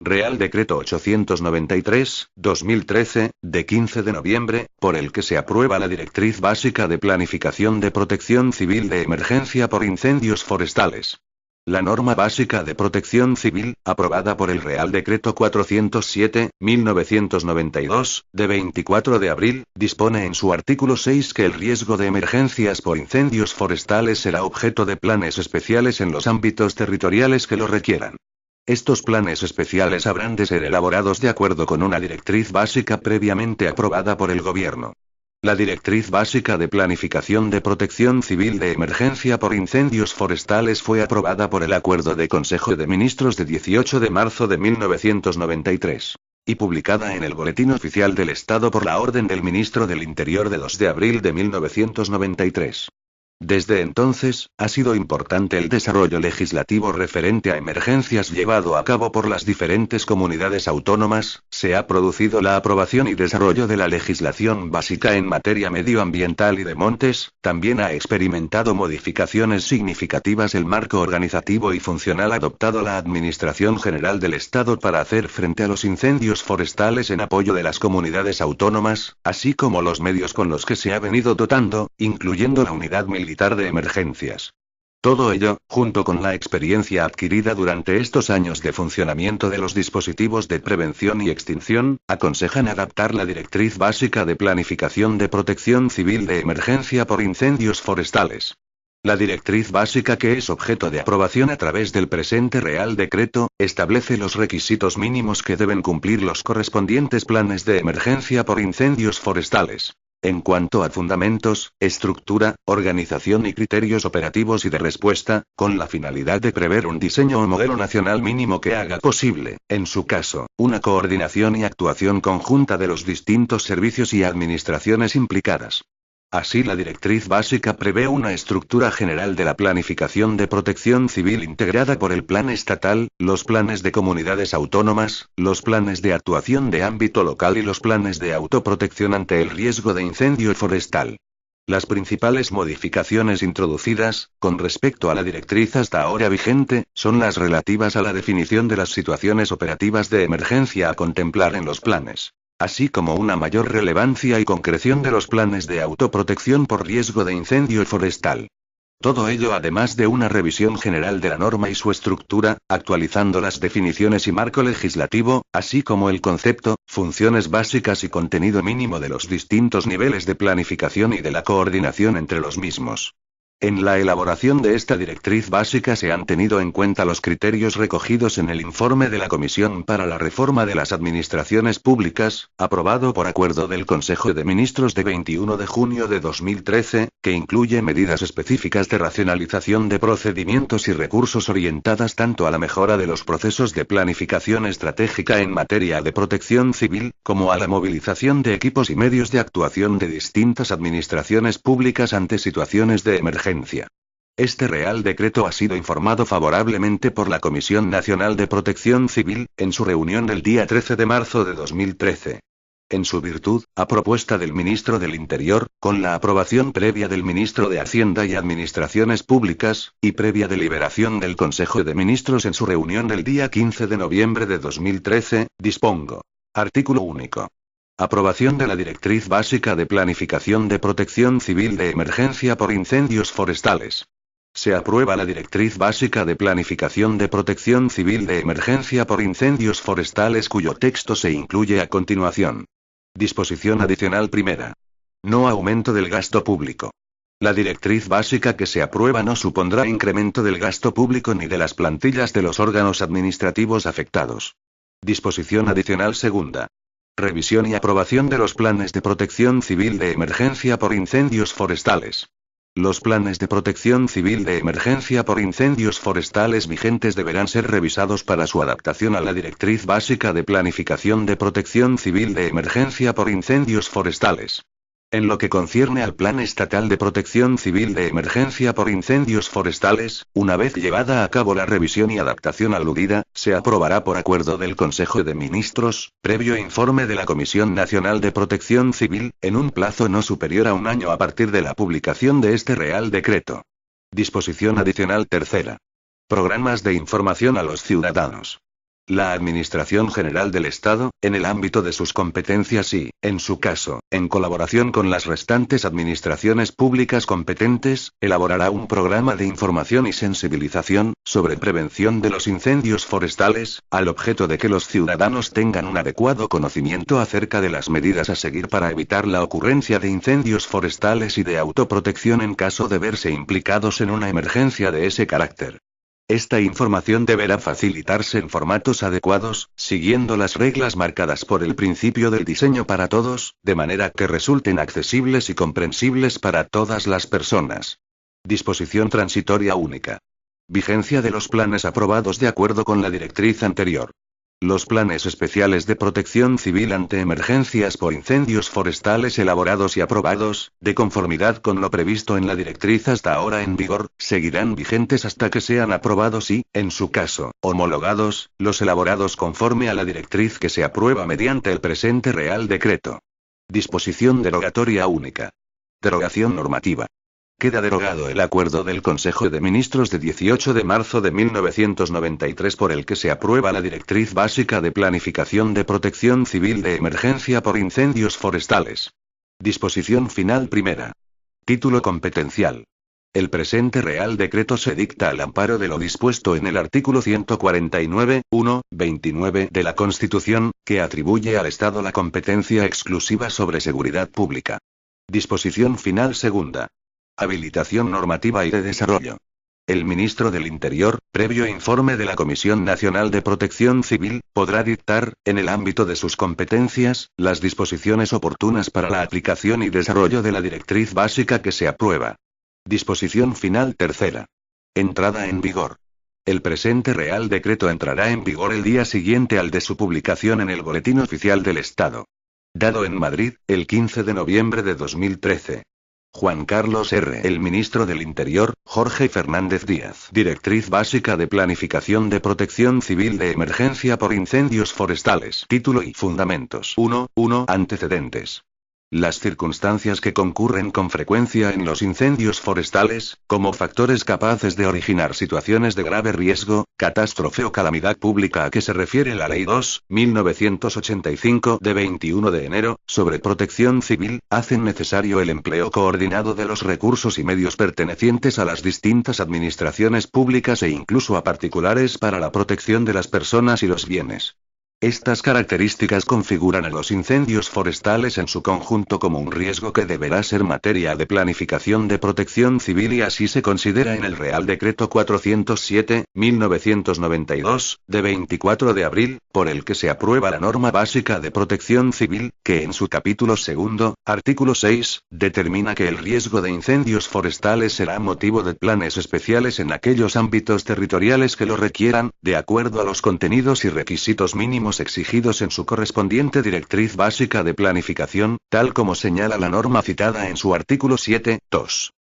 Real Decreto 893/2013, de 15 de noviembre, por el que se aprueba la Directriz Básica de Planificación de Protección Civil de Emergencia por Incendios Forestales. La norma básica de protección civil, aprobada por el Real Decreto 407/1992, de 24 de abril, dispone en su artículo 6 que el riesgo de emergencias por incendios forestales será objeto de planes especiales en los ámbitos territoriales que lo requieran. Estos planes especiales habrán de ser elaborados de acuerdo con una directriz básica previamente aprobada por el Gobierno. La Directriz Básica de Planificación de Protección Civil de Emergencia por Incendios Forestales fue aprobada por el Acuerdo de Consejo de Ministros de 18 de marzo de 1993. Y publicada en el Boletín Oficial del Estado por la orden del Ministro del Interior de 2 de abril de 1993. Desde entonces, ha sido importante el desarrollo legislativo referente a emergencias llevado a cabo por las diferentes comunidades autónomas, se ha producido la aprobación y desarrollo de la legislación básica en materia medioambiental y de montes, también ha experimentado modificaciones significativas el marco organizativo y funcional adoptado la Administración General del Estado para hacer frente a los incendios forestales en apoyo de las comunidades autónomas, así como los medios con los que se ha venido dotando, incluyendo la unidad militar de emergencias. Todo ello, junto con la experiencia adquirida durante estos años de funcionamiento de los dispositivos de prevención y extinción, aconsejan adaptar la Directriz Básica de Planificación de Protección Civil de Emergencia por Incendios Forestales. La Directriz Básica que es objeto de aprobación a través del presente Real Decreto, establece los requisitos mínimos que deben cumplir los correspondientes planes de emergencia por incendios forestales. En cuanto a fundamentos, estructura, organización y criterios operativos y de respuesta, con la finalidad de prever un diseño o modelo nacional mínimo que haga posible, en su caso, una coordinación y actuación conjunta de los distintos servicios y administraciones implicadas. Así, la Directriz Básica prevé una estructura general de la planificación de protección civil integrada por el Plan Estatal, los planes de comunidades autónomas, los planes de actuación de ámbito local y los planes de autoprotección ante el riesgo de incendio forestal. Las principales modificaciones introducidas, con respecto a la directriz hasta ahora vigente, son las relativas a la definición de las situaciones operativas de emergencia a contemplar en los planes, así como una mayor relevancia y concreción de los planes de autoprotección por riesgo de incendio forestal. Todo ello además de una revisión general de la norma y su estructura, actualizando las definiciones y marco legislativo, así como el concepto, funciones básicas y contenido mínimo de los distintos niveles de planificación y de la coordinación entre los mismos. En la elaboración de esta directriz básica se han tenido en cuenta los criterios recogidos en el informe de la Comisión para la Reforma de las Administraciones Públicas, aprobado por acuerdo del Consejo de Ministros de 21 de junio de 2013, que incluye medidas específicas de racionalización de procedimientos y recursos orientadas tanto a la mejora de los procesos de planificación estratégica en materia de protección civil, como a la movilización de equipos y medios de actuación de distintas administraciones públicas ante situaciones de emergencia. Este Real Decreto ha sido informado favorablemente por la Comisión Nacional de Protección Civil, en su reunión del día 13 de marzo de 2013. En su virtud, a propuesta del Ministro del Interior, con la aprobación previa del Ministro de Hacienda y Administraciones Públicas, y previa deliberación del Consejo de Ministros en su reunión del día 15 de noviembre de 2013, dispongo. Artículo único. Aprobación de la Directriz Básica de Planificación de Protección Civil de Emergencia por Incendios Forestales. Se aprueba la Directriz Básica de Planificación de Protección Civil de Emergencia por Incendios Forestales cuyo texto se incluye a continuación. Disposición adicional primera. No aumento del gasto público. La directriz básica que se aprueba no supondrá incremento del gasto público ni de las plantillas de los órganos administrativos afectados. Disposición adicional segunda. Revisión y aprobación de los planes de protección civil de emergencia por incendios forestales. Los planes de protección civil de emergencia por incendios forestales vigentes deberán ser revisados para su adaptación a la Directriz Básica de Planificación de Protección Civil de Emergencia por Incendios Forestales. En lo que concierne al Plan Estatal de Protección Civil de Emergencia por Incendios Forestales, una vez llevada a cabo la revisión y adaptación aludida, se aprobará por acuerdo del Consejo de Ministros, previo informe de la Comisión Nacional de Protección Civil, en un plazo no superior a un año a partir de la publicación de este Real Decreto. Disposición adicional tercera. Programas de información a los ciudadanos. La Administración General del Estado, en el ámbito de sus competencias y, en su caso, en colaboración con las restantes administraciones públicas competentes, elaborará un programa de información y sensibilización sobre prevención de los incendios forestales, al objeto de que los ciudadanos tengan un adecuado conocimiento acerca de las medidas a seguir para evitar la ocurrencia de incendios forestales y de autoprotección en caso de verse implicados en una emergencia de ese carácter. Esta información deberá facilitarse en formatos adecuados, siguiendo las reglas marcadas por el principio del diseño para todos, de manera que resulten accesibles y comprensibles para todas las personas. Disposición transitoria única. Vigencia de los planes aprobados de acuerdo con la directriz anterior. Los planes especiales de protección civil ante emergencias por incendios forestales elaborados y aprobados, de conformidad con lo previsto en la directriz hasta ahora en vigor, seguirán vigentes hasta que sean aprobados y, en su caso, homologados, los elaborados conforme a la directriz que se aprueba mediante el presente Real Decreto. Disposición derogatoria única. Derogación normativa. Queda derogado el acuerdo del Consejo de Ministros de 18 de marzo de 1993 por el que se aprueba la Directriz Básica de Planificación de Protección Civil de Emergencia por Incendios Forestales. Disposición final primera. Título competencial. El presente Real Decreto se dicta al amparo de lo dispuesto en el artículo 149, 1, 29 de la Constitución, que atribuye al Estado la competencia exclusiva sobre seguridad pública. Disposición final segunda. Habilitación normativa y de desarrollo. El ministro del Interior, previo informe de la Comisión Nacional de Protección Civil, podrá dictar, en el ámbito de sus competencias, las disposiciones oportunas para la aplicación y desarrollo de la directriz básica que se aprueba. Disposición final tercera. Entrada en vigor. El presente Real Decreto entrará en vigor el día siguiente al de su publicación en el Boletín Oficial del Estado. Dado en Madrid, el 15 de noviembre de 2013. Juan Carlos R. El ministro del Interior, Jorge Fernández Díaz. Directriz Básica de Planificación de Protección Civil de Emergencia por Incendios Forestales. Título y Fundamentos. 1. Antecedentes. Las circunstancias que concurren con frecuencia en los incendios forestales, como factores capaces de originar situaciones de grave riesgo, catástrofe o calamidad pública a que se refiere la Ley 2.1985 de 21 de enero, sobre protección civil, hacen necesario el empleo coordinado de los recursos y medios pertenecientes a las distintas administraciones públicas e incluso a particulares para la protección de las personas y los bienes. Estas características configuran a los incendios forestales en su conjunto como un riesgo que deberá ser materia de planificación de protección civil y así se considera en el Real Decreto 407/1992, de 24 de abril, por el que se aprueba la norma básica de protección civil, que en su capítulo segundo, artículo 6, determina que el riesgo de incendios forestales será motivo de planes especiales en aquellos ámbitos territoriales que lo requieran, de acuerdo a los contenidos y requisitos mínimos exigidos en su correspondiente Directriz Básica de Planificación, tal como señala la norma citada en su artículo 7.2.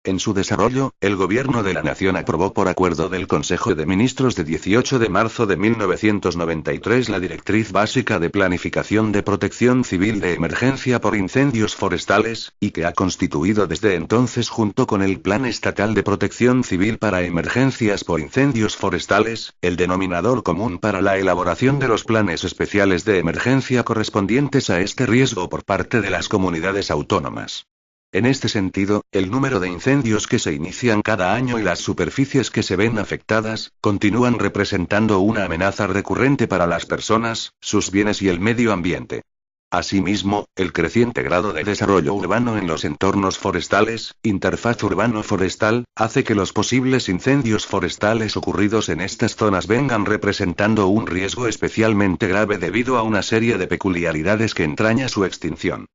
En su desarrollo, el Gobierno de la Nación aprobó por acuerdo del Consejo de Ministros de 18 de marzo de 1993 la Directriz Básica de Planificación de Protección Civil de Emergencia por Incendios Forestales, y que ha constituido desde entonces junto con el Plan Estatal de Protección Civil para Emergencias por Incendios Forestales, el denominador común para la elaboración de los planes especiales de emergencia correspondientes a este riesgo por parte de las comunidades autónomas. En este sentido, el número de incendios que se inician cada año y las superficies que se ven afectadas, continúan representando una amenaza recurrente para las personas, sus bienes y el medio ambiente. Asimismo, el creciente grado de desarrollo urbano en los entornos forestales, interfaz urbano-forestal, hace que los posibles incendios forestales ocurridos en estas zonas vengan representando un riesgo especialmente grave debido a una serie de peculiaridades que entraña su extinción.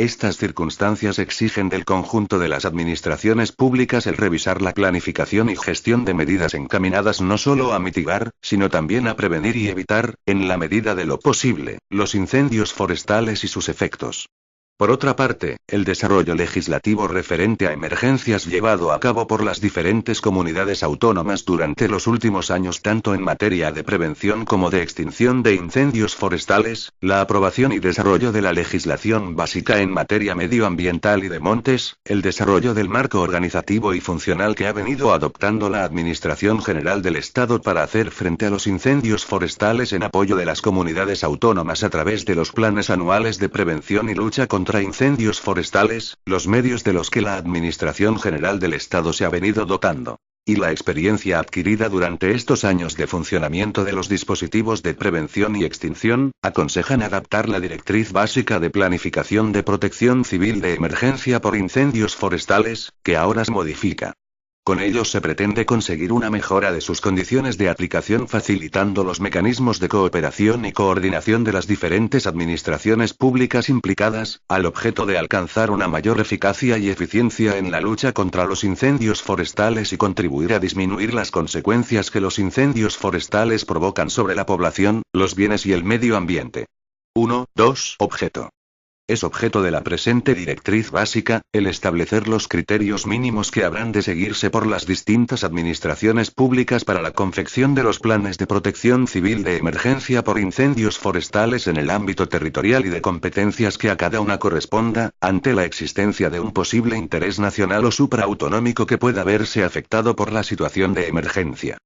Estas circunstancias exigen del conjunto de las administraciones públicas el revisar la planificación y gestión de medidas encaminadas no solo a mitigar, sino también a prevenir y evitar, en la medida de lo posible, los incendios forestales y sus efectos. Por otra parte, el desarrollo legislativo referente a emergencias llevado a cabo por las diferentes comunidades autónomas durante los últimos años tanto en materia de prevención como de extinción de incendios forestales, la aprobación y desarrollo de la legislación básica en materia medioambiental y de montes, el desarrollo del marco organizativo y funcional que ha venido adoptando la Administración General del Estado para hacer frente a los incendios forestales en apoyo de las comunidades autónomas a través de los planes anuales de prevención y lucha contra incendios forestales, los medios de los que la Administración General del Estado se ha venido dotando, y la experiencia adquirida durante estos años de funcionamiento de los dispositivos de prevención y extinción, aconsejan adaptar la Directriz Básica de Planificación de Protección Civil de Emergencia por Incendios Forestales, que ahora se modifica. Con ello se pretende conseguir una mejora de sus condiciones de aplicación facilitando los mecanismos de cooperación y coordinación de las diferentes administraciones públicas implicadas, al objeto de alcanzar una mayor eficacia y eficiencia en la lucha contra los incendios forestales y contribuir a disminuir las consecuencias que los incendios forestales provocan sobre la población, los bienes y el medio ambiente. 1.2. Objeto. Es objeto de la presente directriz básica, el establecer los criterios mínimos que habrán de seguirse por las distintas administraciones públicas para la confección de los planes de protección civil de emergencia por incendios forestales en el ámbito territorial y de competencias que a cada una corresponda, ante la existencia de un posible interés nacional o supraautonómico que pueda verse afectado por la situación de emergencia.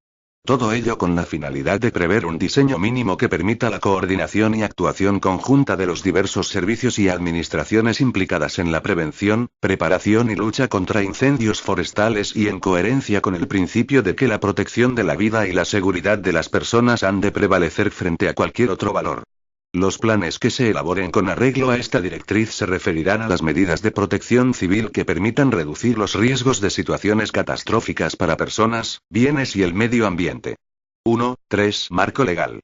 Todo ello con la finalidad de prever un diseño mínimo que permita la coordinación y actuación conjunta de los diversos servicios y administraciones implicadas en la prevención, preparación y lucha contra incendios forestales y en coherencia con el principio de que la protección de la vida y la seguridad de las personas han de prevalecer frente a cualquier otro valor. Los planes que se elaboren con arreglo a esta directriz se referirán a las medidas de protección civil que permitan reducir los riesgos de situaciones catastróficas para personas, bienes y el medio ambiente. 1.3. Marco legal.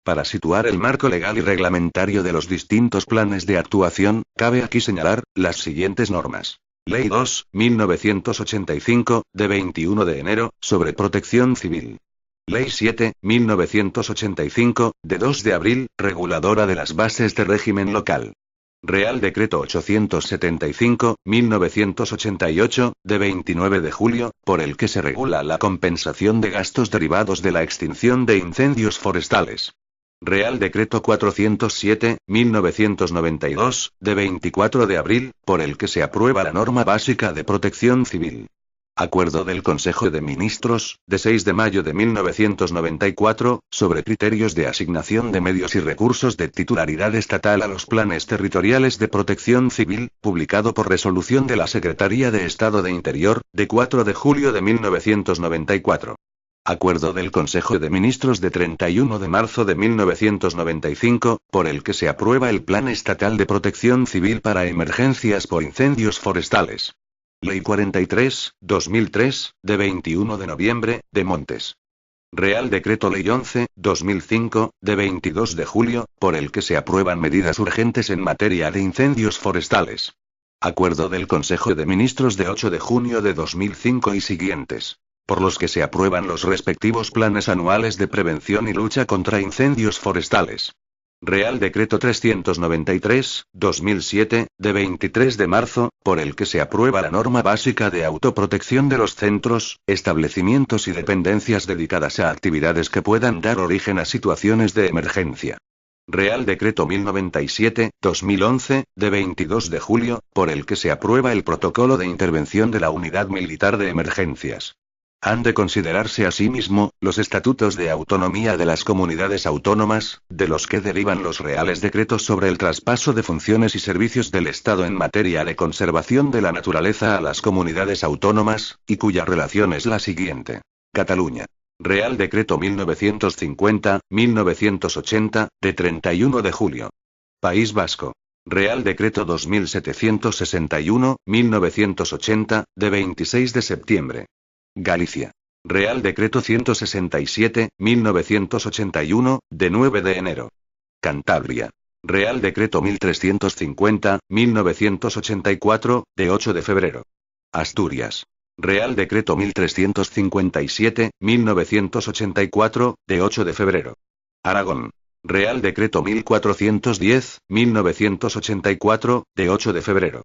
Para situar el marco legal y reglamentario de los distintos planes de actuación, cabe aquí señalar las siguientes normas. Ley 2, 1985, de 21 de enero, sobre protección civil. Ley 7, 1985, de 2 de abril, reguladora de las bases de régimen local. Real Decreto 875, 1988, de 29 de julio, por el que se regula la compensación de gastos derivados de la extinción de incendios forestales. Real Decreto 407, 1992, de 24 de abril, por el que se aprueba la norma básica de protección civil. Acuerdo del Consejo de Ministros, de 6 de mayo de 1994, sobre criterios de asignación de medios y recursos de titularidad estatal a los planes territoriales de protección civil, publicado por resolución de la Secretaría de Estado de Interior, de 4 de julio de 1994. Acuerdo del Consejo de Ministros de 31 de marzo de 1995, por el que se aprueba el Plan Estatal de Protección Civil para Emergencias por Incendios Forestales. Ley 43, 2003, de 21 de noviembre, de Montes. Real Decreto Ley 11, 2005, de 22 de julio, por el que se aprueban medidas urgentes en materia de incendios forestales. Acuerdo del Consejo de Ministros de 8 de junio de 2005 y siguientes, por los que se aprueban los respectivos planes anuales de prevención y lucha contra incendios forestales. Real Decreto 393, 2007, de 23 de marzo, por el que se aprueba la norma básica de autoprotección de los centros, establecimientos y dependencias dedicadas a actividades que puedan dar origen a situaciones de emergencia. Real Decreto 1097, 2011, de 22 de julio, por el que se aprueba el protocolo de intervención de la Unidad Militar de Emergencias. Han de considerarse asimismo, los estatutos de autonomía de las comunidades autónomas, de los que derivan los reales decretos sobre el traspaso de funciones y servicios del Estado en materia de conservación de la naturaleza a las comunidades autónomas, y cuya relación es la siguiente. Cataluña. Real Decreto 1950-1980, de 31 de julio. País Vasco. Real Decreto 2761-1980, de 26 de septiembre. Galicia. Real Decreto 167-1981, de 9 de enero. Cantabria. Real Decreto 1350-1984, de 8 de febrero. Asturias. Real Decreto 1357-1984, de 8 de febrero. Aragón. Real Decreto 1410-1984, de 8 de febrero.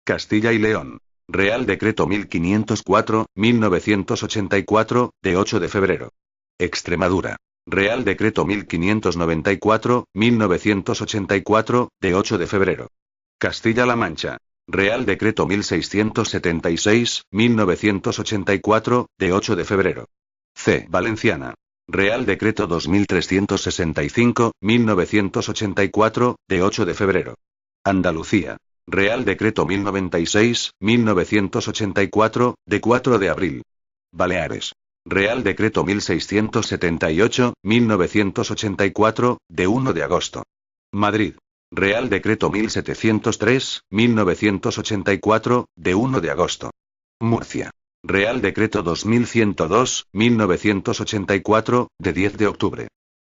Castilla y León. Real Decreto 1504-1984, de 8 de febrero. Extremadura. Real Decreto 1594-1984, de 8 de febrero. Castilla-La Mancha. Real Decreto 1676-1984, de 8 de febrero. C. Valenciana. Real Decreto 2365-1984, de 8 de febrero. Andalucía. Real Decreto 1096-1984, de 4 de abril. Baleares. Real Decreto 1678-1984, de 1 de agosto. Madrid. Real Decreto 1703-1984, de 1 de agosto. Murcia. Real Decreto 2102-1984, de 10 de octubre.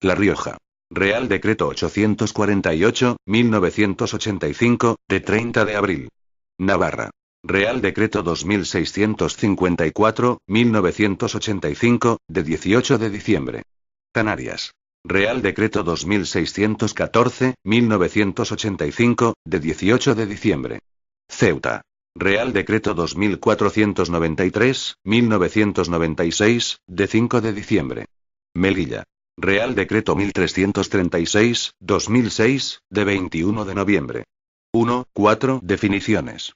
La Rioja. Real Decreto 848-1985, de 30 de abril. Navarra. Real Decreto 2654-1985, de 18 de diciembre. Canarias. Real Decreto 2614-1985, de 18 de diciembre. Ceuta. Real Decreto 2493-1996, de 5 de diciembre. Melilla. Real Decreto 1336-2006, de 21 de noviembre. 1.4 Definiciones.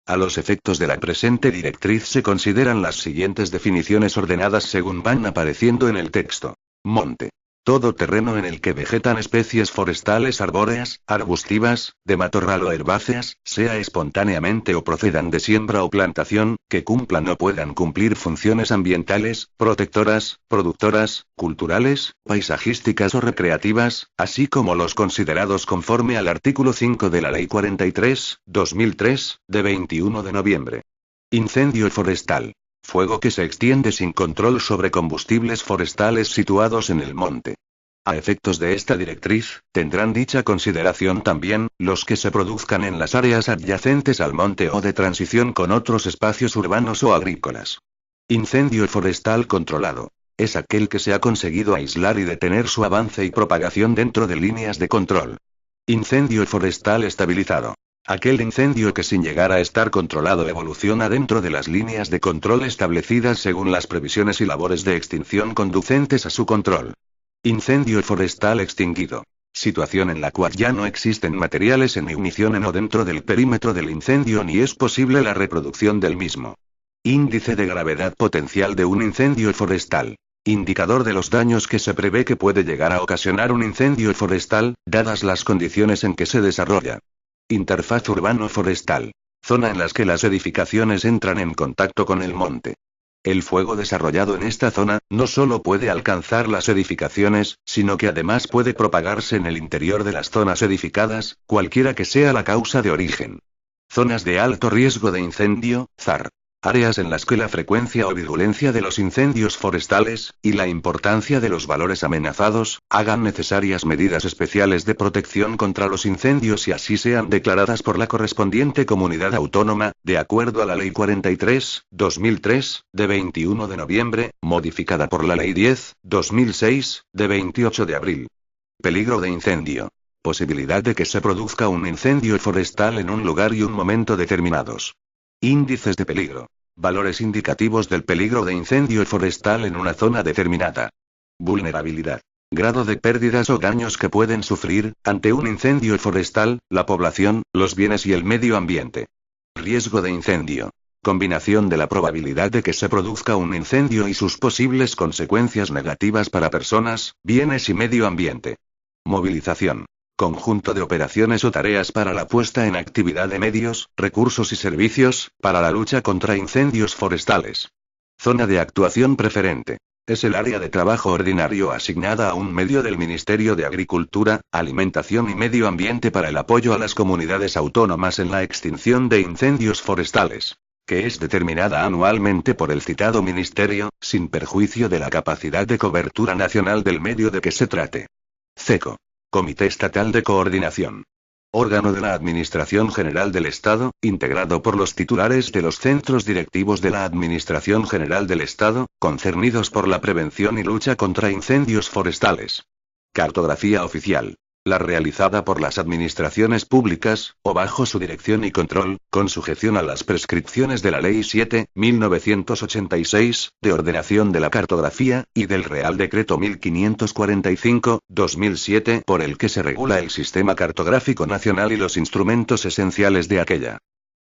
A los efectos de la presente directriz se consideran las siguientes definiciones ordenadas según van apareciendo en el texto. Monte. Todo terreno en el que vegetan especies forestales arbóreas, arbustivas, de matorral o herbáceas, sea espontáneamente o procedan de siembra o plantación, que cumplan o puedan cumplir funciones ambientales, protectoras, productoras, culturales, paisajísticas o recreativas, así como los considerados conforme al artículo 5 de la Ley 43/2003, de 21 de noviembre. Incendio forestal. Fuego que se extiende sin control sobre combustibles forestales situados en el monte. A efectos de esta directriz, tendrán dicha consideración también, los que se produzcan en las áreas adyacentes al monte o de transición con otros espacios urbanos o agrícolas. Incendio forestal controlado. Es aquel que se ha conseguido aislar y detener su avance y propagación dentro de líneas de control. Incendio forestal estabilizado. Aquel incendio que sin llegar a estar controlado evoluciona dentro de las líneas de control establecidas según las previsiones y labores de extinción conducentes a su control. Incendio forestal extinguido. Situación en la cual ya no existen materiales en ignición en o dentro del perímetro del incendio ni es posible la reproducción del mismo. Índice de gravedad potencial de un incendio forestal. Indicador de los daños que se prevé que puede llegar a ocasionar un incendio forestal, dadas las condiciones en que se desarrolla. Interfaz urbano-forestal. Zona en las que las edificaciones entran en contacto con el monte. El fuego desarrollado en esta zona, no solo puede alcanzar las edificaciones, sino que además puede propagarse en el interior de las zonas edificadas, cualquiera que sea la causa de origen. Zonas de alto riesgo de incendio, ZAR. Áreas en las que la frecuencia o virulencia de los incendios forestales, y la importancia de los valores amenazados, hagan necesarias medidas especiales de protección contra los incendios y así sean declaradas por la correspondiente comunidad autónoma, de acuerdo a la Ley 43/2003, de 21 de noviembre, modificada por la Ley 10/2006, de 28 de abril. Peligro de incendio. Posibilidad de que se produzca un incendio forestal en un lugar y un momento determinados. Índices de peligro. Valores indicativos del peligro de incendio forestal en una zona determinada. Vulnerabilidad. Grado de pérdidas o daños que pueden sufrir, ante un incendio forestal, la población, los bienes y el medio ambiente. Riesgo de incendio. Combinación de la probabilidad de que se produzca un incendio y sus posibles consecuencias negativas para personas, bienes y medio ambiente. Movilización. Conjunto de operaciones o tareas para la puesta en actividad de medios, recursos y servicios, para la lucha contra incendios forestales. Zona de actuación preferente. Es el área de trabajo ordinario asignada a un medio del Ministerio de Agricultura, Alimentación y Medio Ambiente para el apoyo a las comunidades autónomas en la extinción de incendios forestales, que es determinada anualmente por el citado Ministerio, sin perjuicio de la capacidad de cobertura nacional del medio de que se trate. CECO. Comité Estatal de Coordinación. Órgano de la Administración General del Estado, integrado por los titulares de los centros directivos de la Administración General del Estado, concernidos por la prevención y lucha contra incendios forestales. Cartografía oficial. La realizada por las administraciones públicas, o bajo su dirección y control, con sujeción a las prescripciones de la Ley 7.1986, de ordenación de la cartografía, y del Real Decreto 1545/2007, por el que se regula el sistema cartográfico nacional y los instrumentos esenciales de aquella.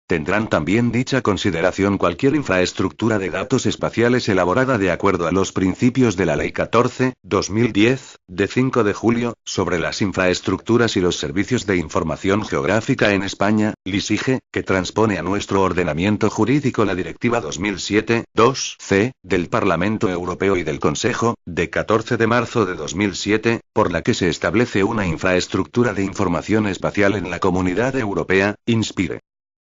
Tendrán también dicha consideración cualquier infraestructura de datos espaciales elaborada de acuerdo a los principios de la Ley 14/2010, de 5 de julio, sobre las infraestructuras y los servicios de información geográfica en España, LISIGE, que transpone a nuestro ordenamiento jurídico la Directiva 2007/2/C, del Parlamento Europeo y del Consejo, de 14 de marzo de 2007, por la que se establece una infraestructura de información espacial en la Comunidad Europea, INSPIRE.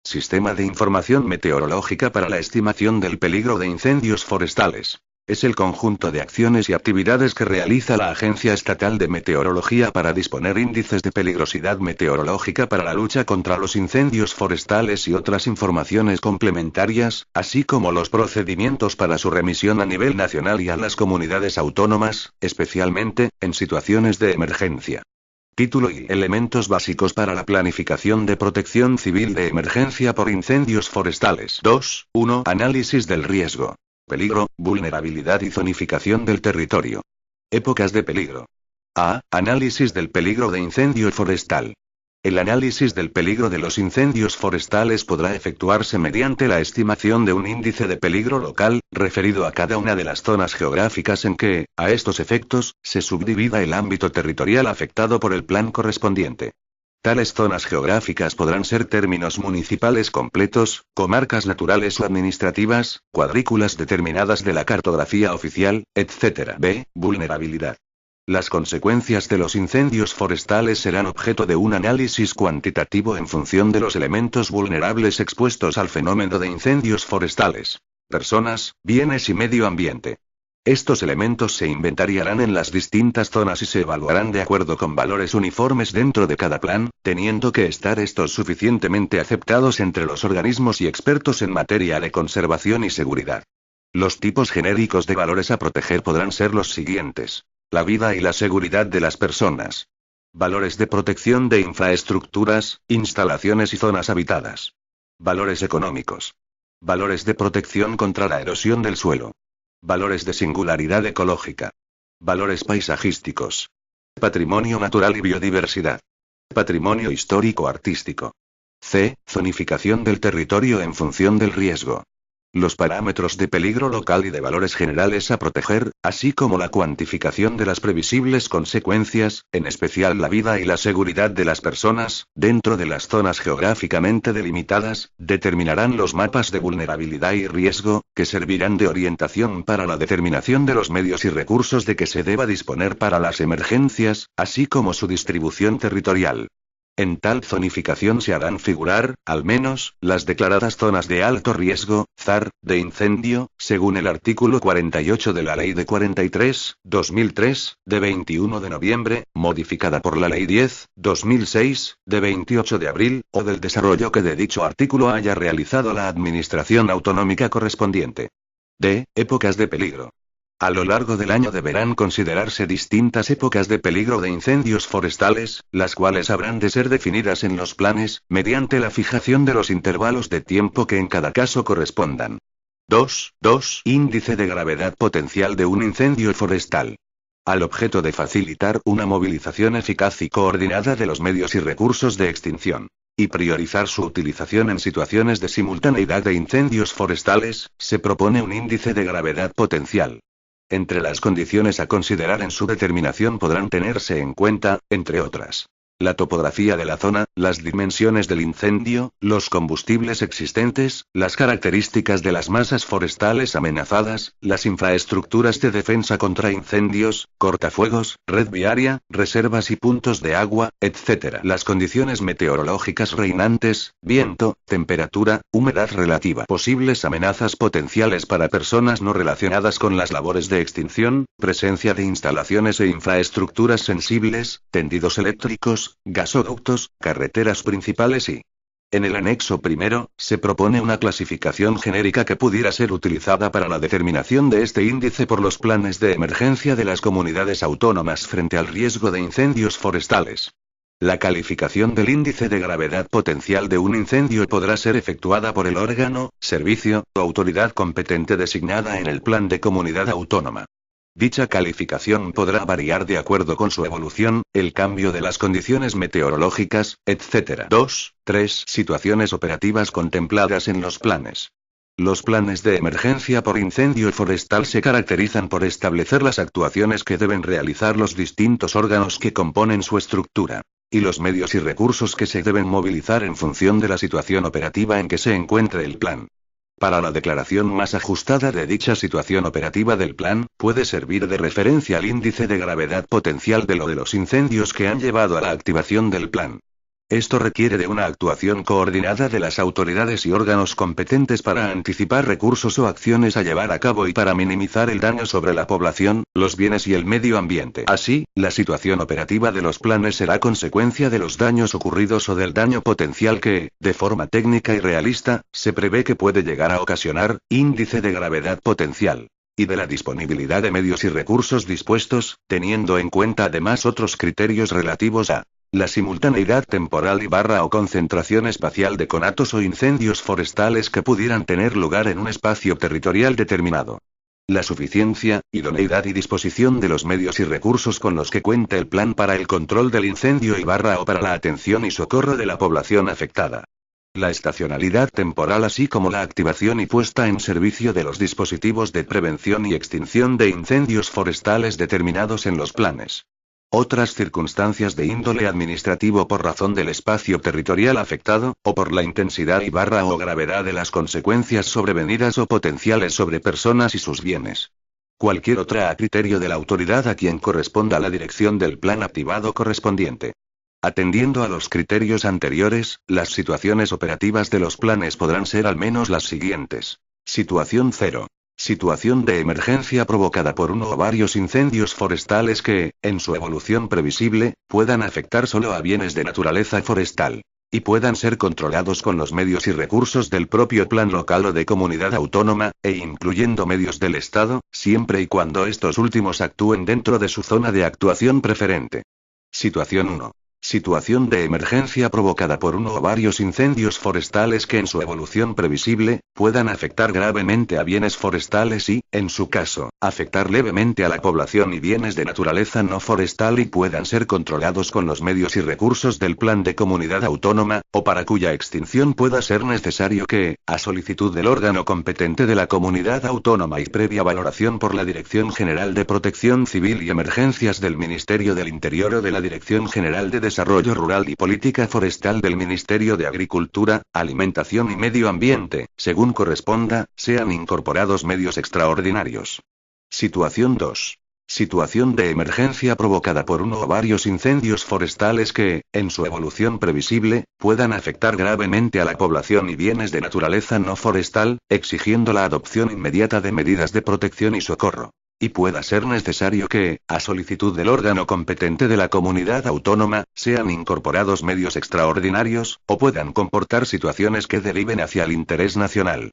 Sistema de Información Meteorológica para la estimación del peligro de incendios forestales. Es el conjunto de acciones y actividades que realiza la Agencia Estatal de Meteorología para disponer índices de peligrosidad meteorológica para la lucha contra los incendios forestales y otras informaciones complementarias, así como los procedimientos para su remisión a nivel nacional y a las comunidades autónomas, especialmente en situaciones de emergencia. Título y elementos básicos para la planificación de protección civil de emergencia por incendios forestales. 2.1. Análisis del riesgo. Peligro, vulnerabilidad y zonificación del territorio. Épocas de peligro. A. Análisis del peligro de incendio forestal. El análisis del peligro de los incendios forestales podrá efectuarse mediante la estimación de un índice de peligro local, referido a cada una de las zonas geográficas en que, a estos efectos, se subdivida el ámbito territorial afectado por el plan correspondiente. Tales zonas geográficas podrán ser términos municipales completos, comarcas naturales o administrativas, cuadrículas determinadas de la cartografía oficial, etc. B. Vulnerabilidad. Las consecuencias de los incendios forestales serán objeto de un análisis cuantitativo en función de los elementos vulnerables expuestos al fenómeno de incendios forestales: personas, bienes y medio ambiente. Estos elementos se inventariarán en las distintas zonas y se evaluarán de acuerdo con valores uniformes dentro de cada plan, teniendo que estar estos suficientemente aceptados entre los organismos y expertos en materia de conservación y seguridad. Los tipos genéricos de valores a proteger podrán ser los siguientes: la vida y la seguridad de las personas. Valores de protección de infraestructuras, instalaciones y zonas habitadas. Valores económicos. Valores de protección contra la erosión del suelo. Valores de singularidad ecológica. Valores paisajísticos. Patrimonio natural y biodiversidad. Patrimonio histórico-artístico. C. Zonificación del territorio en función del riesgo. Los parámetros de peligro local y de valores generales a proteger, así como la cuantificación de las previsibles consecuencias, en especial la vida y la seguridad de las personas, dentro de las zonas geográficamente delimitadas, determinarán los mapas de vulnerabilidad y riesgo, que servirán de orientación para la determinación de los medios y recursos de que se deba disponer para las emergencias, así como su distribución territorial. En tal zonificación se harán figurar, al menos, las declaradas zonas de alto riesgo, ZAR, de incendio, según el artículo 48 de la Ley de 43/2003, de 21 de noviembre, modificada por la Ley 10/2006, de 28 de abril, o del desarrollo que de dicho artículo haya realizado la administración autonómica correspondiente. D. Épocas de peligro. A lo largo del año deberán considerarse distintas épocas de peligro de incendios forestales, las cuales habrán de ser definidas en los planes, mediante la fijación de los intervalos de tiempo que en cada caso correspondan. 2. Índice de gravedad potencial de un incendio forestal. Al objeto de facilitar una movilización eficaz y coordinada de los medios y recursos de extinción, y priorizar su utilización en situaciones de simultaneidad de incendios forestales, se propone un índice de gravedad potencial. Entre las condiciones a considerar en su determinación podrán tenerse en cuenta, entre otras, la topografía de la zona, las dimensiones del incendio, los combustibles existentes, las características de las masas forestales amenazadas, las infraestructuras de defensa contra incendios, cortafuegos, red viaria, reservas y puntos de agua, etc. Las condiciones meteorológicas reinantes, viento, temperatura, humedad relativa. Posibles amenazas potenciales para personas no relacionadas con las labores de extinción, presencia de instalaciones e infraestructuras sensibles, tendidos eléctricos, gasoductos, carreteras principales y En el anexo primero, se propone una clasificación genérica que pudiera ser utilizada para la determinación de este índice por los planes de emergencia de las comunidades autónomas frente al riesgo de incendios forestales. La calificación del índice de gravedad potencial de un incendio podrá ser efectuada por el órgano, servicio o autoridad competente designada en el plan de comunidad autónoma. Dicha calificación podrá variar de acuerdo con su evolución, el cambio de las condiciones meteorológicas, etc. 2. 3. Situaciones operativas contempladas en los planes. Los planes de emergencia por incendio forestal se caracterizan por establecer las actuaciones que deben realizar los distintos órganos que componen su estructura, y los medios y recursos que se deben movilizar en función de la situación operativa en que se encuentre el plan. Para la declaración más ajustada de dicha situación operativa del plan, puede servir de referencia al índice de gravedad potencial de los incendios que han llevado a la activación del plan. Esto requiere de una actuación coordinada de las autoridades y órganos competentes para anticipar recursos o acciones a llevar a cabo y para minimizar el daño sobre la población, los bienes y el medio ambiente. Así, la situación operativa de los planes será consecuencia de los daños ocurridos o del daño potencial que, de forma técnica y realista, se prevé que puede llegar a ocasionar, índice de gravedad potencial, y de la disponibilidad de medios y recursos dispuestos, teniendo en cuenta además otros criterios relativos a la simultaneidad temporal o concentración espacial de conatos o incendios forestales que pudieran tener lugar en un espacio territorial determinado. La suficiencia, idoneidad y disposición de los medios y recursos con los que cuenta el plan para el control del incendio o para la atención y socorro de la población afectada. La estacionalidad temporal así como la activación y puesta en servicio de los dispositivos de prevención y extinción de incendios forestales determinados en los planes. Otras circunstancias de índole administrativo por razón del espacio territorial afectado, o por la intensidad o gravedad de las consecuencias sobrevenidas o potenciales sobre personas y sus bienes. Cualquier otra a criterio de la autoridad a quien corresponda la dirección del plan activado correspondiente. Atendiendo a los criterios anteriores, las situaciones operativas de los planes podrán ser al menos las siguientes. Situación 0. Situación de emergencia provocada por uno o varios incendios forestales que, en su evolución previsible, puedan afectar solo a bienes de naturaleza forestal, y puedan ser controlados con los medios y recursos del propio plan local o de comunidad autónoma, e incluyendo medios del Estado, siempre y cuando estos últimos actúen dentro de su zona de actuación preferente. Situación 1. Situación de emergencia provocada por uno o varios incendios forestales que en su evolución previsible, puedan afectar gravemente a bienes forestales y, en su caso, afectar levemente a la población y bienes de naturaleza no forestal y puedan ser controlados con los medios y recursos del plan de comunidad autónoma, o para cuya extinción pueda ser necesario que, a solicitud del órgano competente de la comunidad autónoma y previa valoración por la Dirección General de Protección Civil y Emergencias del Ministerio del Interior o de la Dirección General de Desarrollo Rural y Política Forestal del Ministerio de Agricultura, Alimentación y Medio Ambiente, según corresponda, sean incorporados medios extraordinarios. Situación 2. Situación de emergencia provocada por uno o varios incendios forestales que, en su evolución previsible, puedan afectar gravemente a la población y bienes de naturaleza no forestal, exigiendo la adopción inmediata de medidas de protección y socorro. Y pueda ser necesario que, a solicitud del órgano competente de la comunidad autónoma, sean incorporados medios extraordinarios, o puedan comportar situaciones que deriven hacia el interés nacional.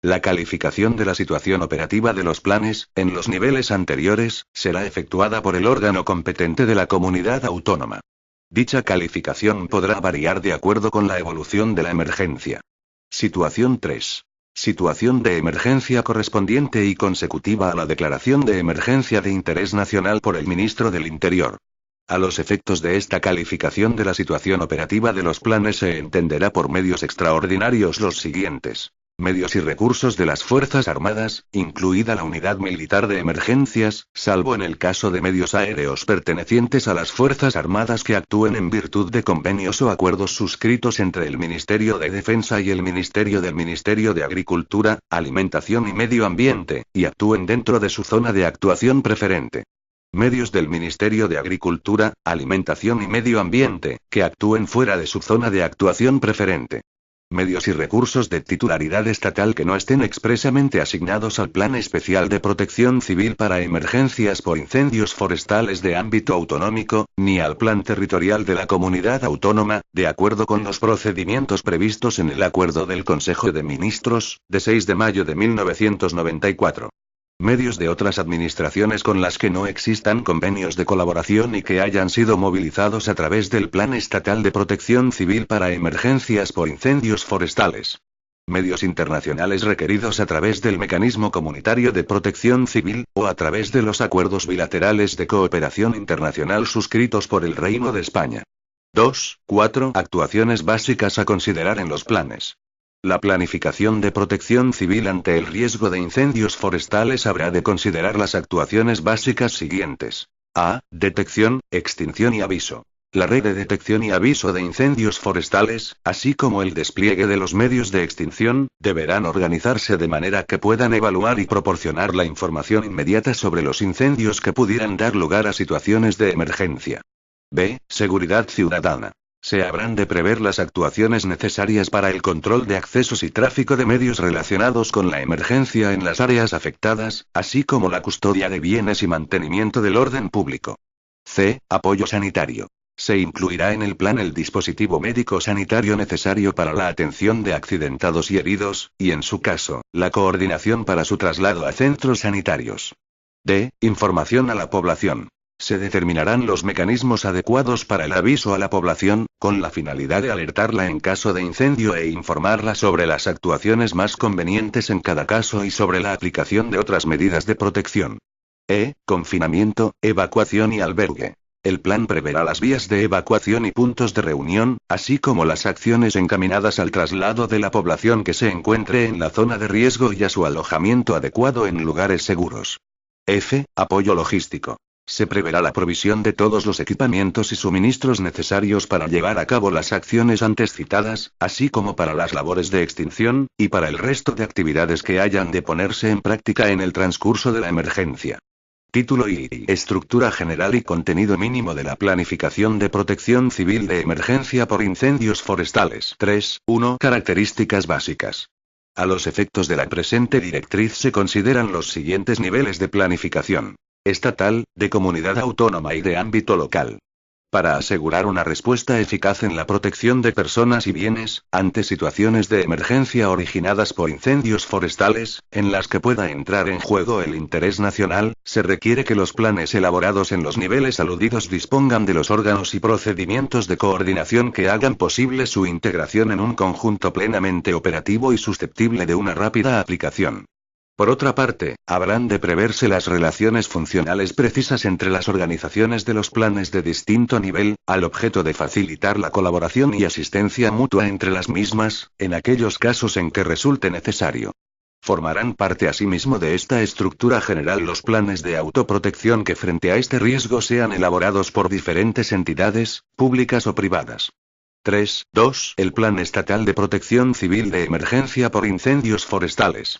La calificación de la situación operativa de los planes, en los niveles anteriores, será efectuada por el órgano competente de la comunidad autónoma. Dicha calificación podrá variar de acuerdo con la evolución de la emergencia. Situación 3. Situación de emergencia correspondiente y consecutiva a la declaración de emergencia de interés nacional por el ministro del Interior. A los efectos de esta calificación de la situación operativa de los planes se entenderá por medios extraordinarios los siguientes. Medios y recursos de las Fuerzas Armadas, incluida la Unidad Militar de Emergencias, salvo en el caso de medios aéreos pertenecientes a las Fuerzas Armadas que actúen en virtud de convenios o acuerdos suscritos entre el Ministerio de Defensa y el Ministerio de Agricultura, Alimentación y Medio Ambiente, y actúen dentro de su zona de actuación preferente. Medios del Ministerio de Agricultura, Alimentación y Medio Ambiente, que actúen fuera de su zona de actuación preferente. Medios y recursos de titularidad estatal que no estén expresamente asignados al Plan Especial de Protección Civil para Emergencias por Incendios Forestales de ámbito autonómico, ni al Plan Territorial de la Comunidad Autónoma, de acuerdo con los procedimientos previstos en el Acuerdo del Consejo de Ministros, de 6 de mayo de 1994. Medios de otras administraciones con las que no existan convenios de colaboración y que hayan sido movilizados a través del Plan Estatal de Protección Civil para Emergencias por Incendios Forestales. Medios internacionales requeridos a través del Mecanismo Comunitario de Protección Civil, o a través de los acuerdos bilaterales de cooperación internacional suscritos por el Reino de España. 2. 4. Actuaciones básicas a considerar en los planes. La planificación de protección civil ante el riesgo de incendios forestales habrá de considerar las actuaciones básicas siguientes. A. Detección, extinción y aviso. La red de detección y aviso de incendios forestales, así como el despliegue de los medios de extinción, deberán organizarse de manera que puedan evaluar y proporcionar la información inmediata sobre los incendios que pudieran dar lugar a situaciones de emergencia. B. Seguridad ciudadana. Se habrán de prever las actuaciones necesarias para el control de accesos y tráfico de medios relacionados con la emergencia en las áreas afectadas, así como la custodia de bienes y mantenimiento del orden público. C. Apoyo sanitario. Se incluirá en el plan el dispositivo médico sanitario necesario para la atención de accidentados y heridos, y en su caso, la coordinación para su traslado a centros sanitarios. D. Información a la población. Se determinarán los mecanismos adecuados para el aviso a la población, con la finalidad de alertarla en caso de incendio e informarla sobre las actuaciones más convenientes en cada caso y sobre la aplicación de otras medidas de protección. E. Confinamiento, evacuación y albergue. El plan preverá las vías de evacuación y puntos de reunión, así como las acciones encaminadas al traslado de la población que se encuentre en la zona de riesgo y a su alojamiento adecuado en lugares seguros. F. Apoyo logístico. Se preverá la provisión de todos los equipamientos y suministros necesarios para llevar a cabo las acciones antes citadas, así como para las labores de extinción, y para el resto de actividades que hayan de ponerse en práctica en el transcurso de la emergencia. Título y estructura general y contenido mínimo de la planificación de protección civil de emergencia por incendios forestales. 3.1. Características básicas. A los efectos de la presente directriz se consideran los siguientes niveles de planificación: estatal, de comunidad autónoma y de ámbito local. Para asegurar una respuesta eficaz en la protección de personas y bienes, ante situaciones de emergencia originadas por incendios forestales, en las que pueda entrar en juego el interés nacional, se requiere que los planes elaborados en los niveles aludidos dispongan de los órganos y procedimientos de coordinación que hagan posible su integración en un conjunto plenamente operativo y susceptible de una rápida aplicación. Por otra parte, habrán de preverse las relaciones funcionales precisas entre las organizaciones de los planes de distinto nivel, al objeto de facilitar la colaboración y asistencia mutua entre las mismas, en aquellos casos en que resulte necesario. Formarán parte asimismo de esta estructura general los planes de autoprotección que frente a este riesgo sean elaborados por diferentes entidades, públicas o privadas. 3.2. El Plan Estatal de Protección Civil de Emergencia por Incendios Forestales.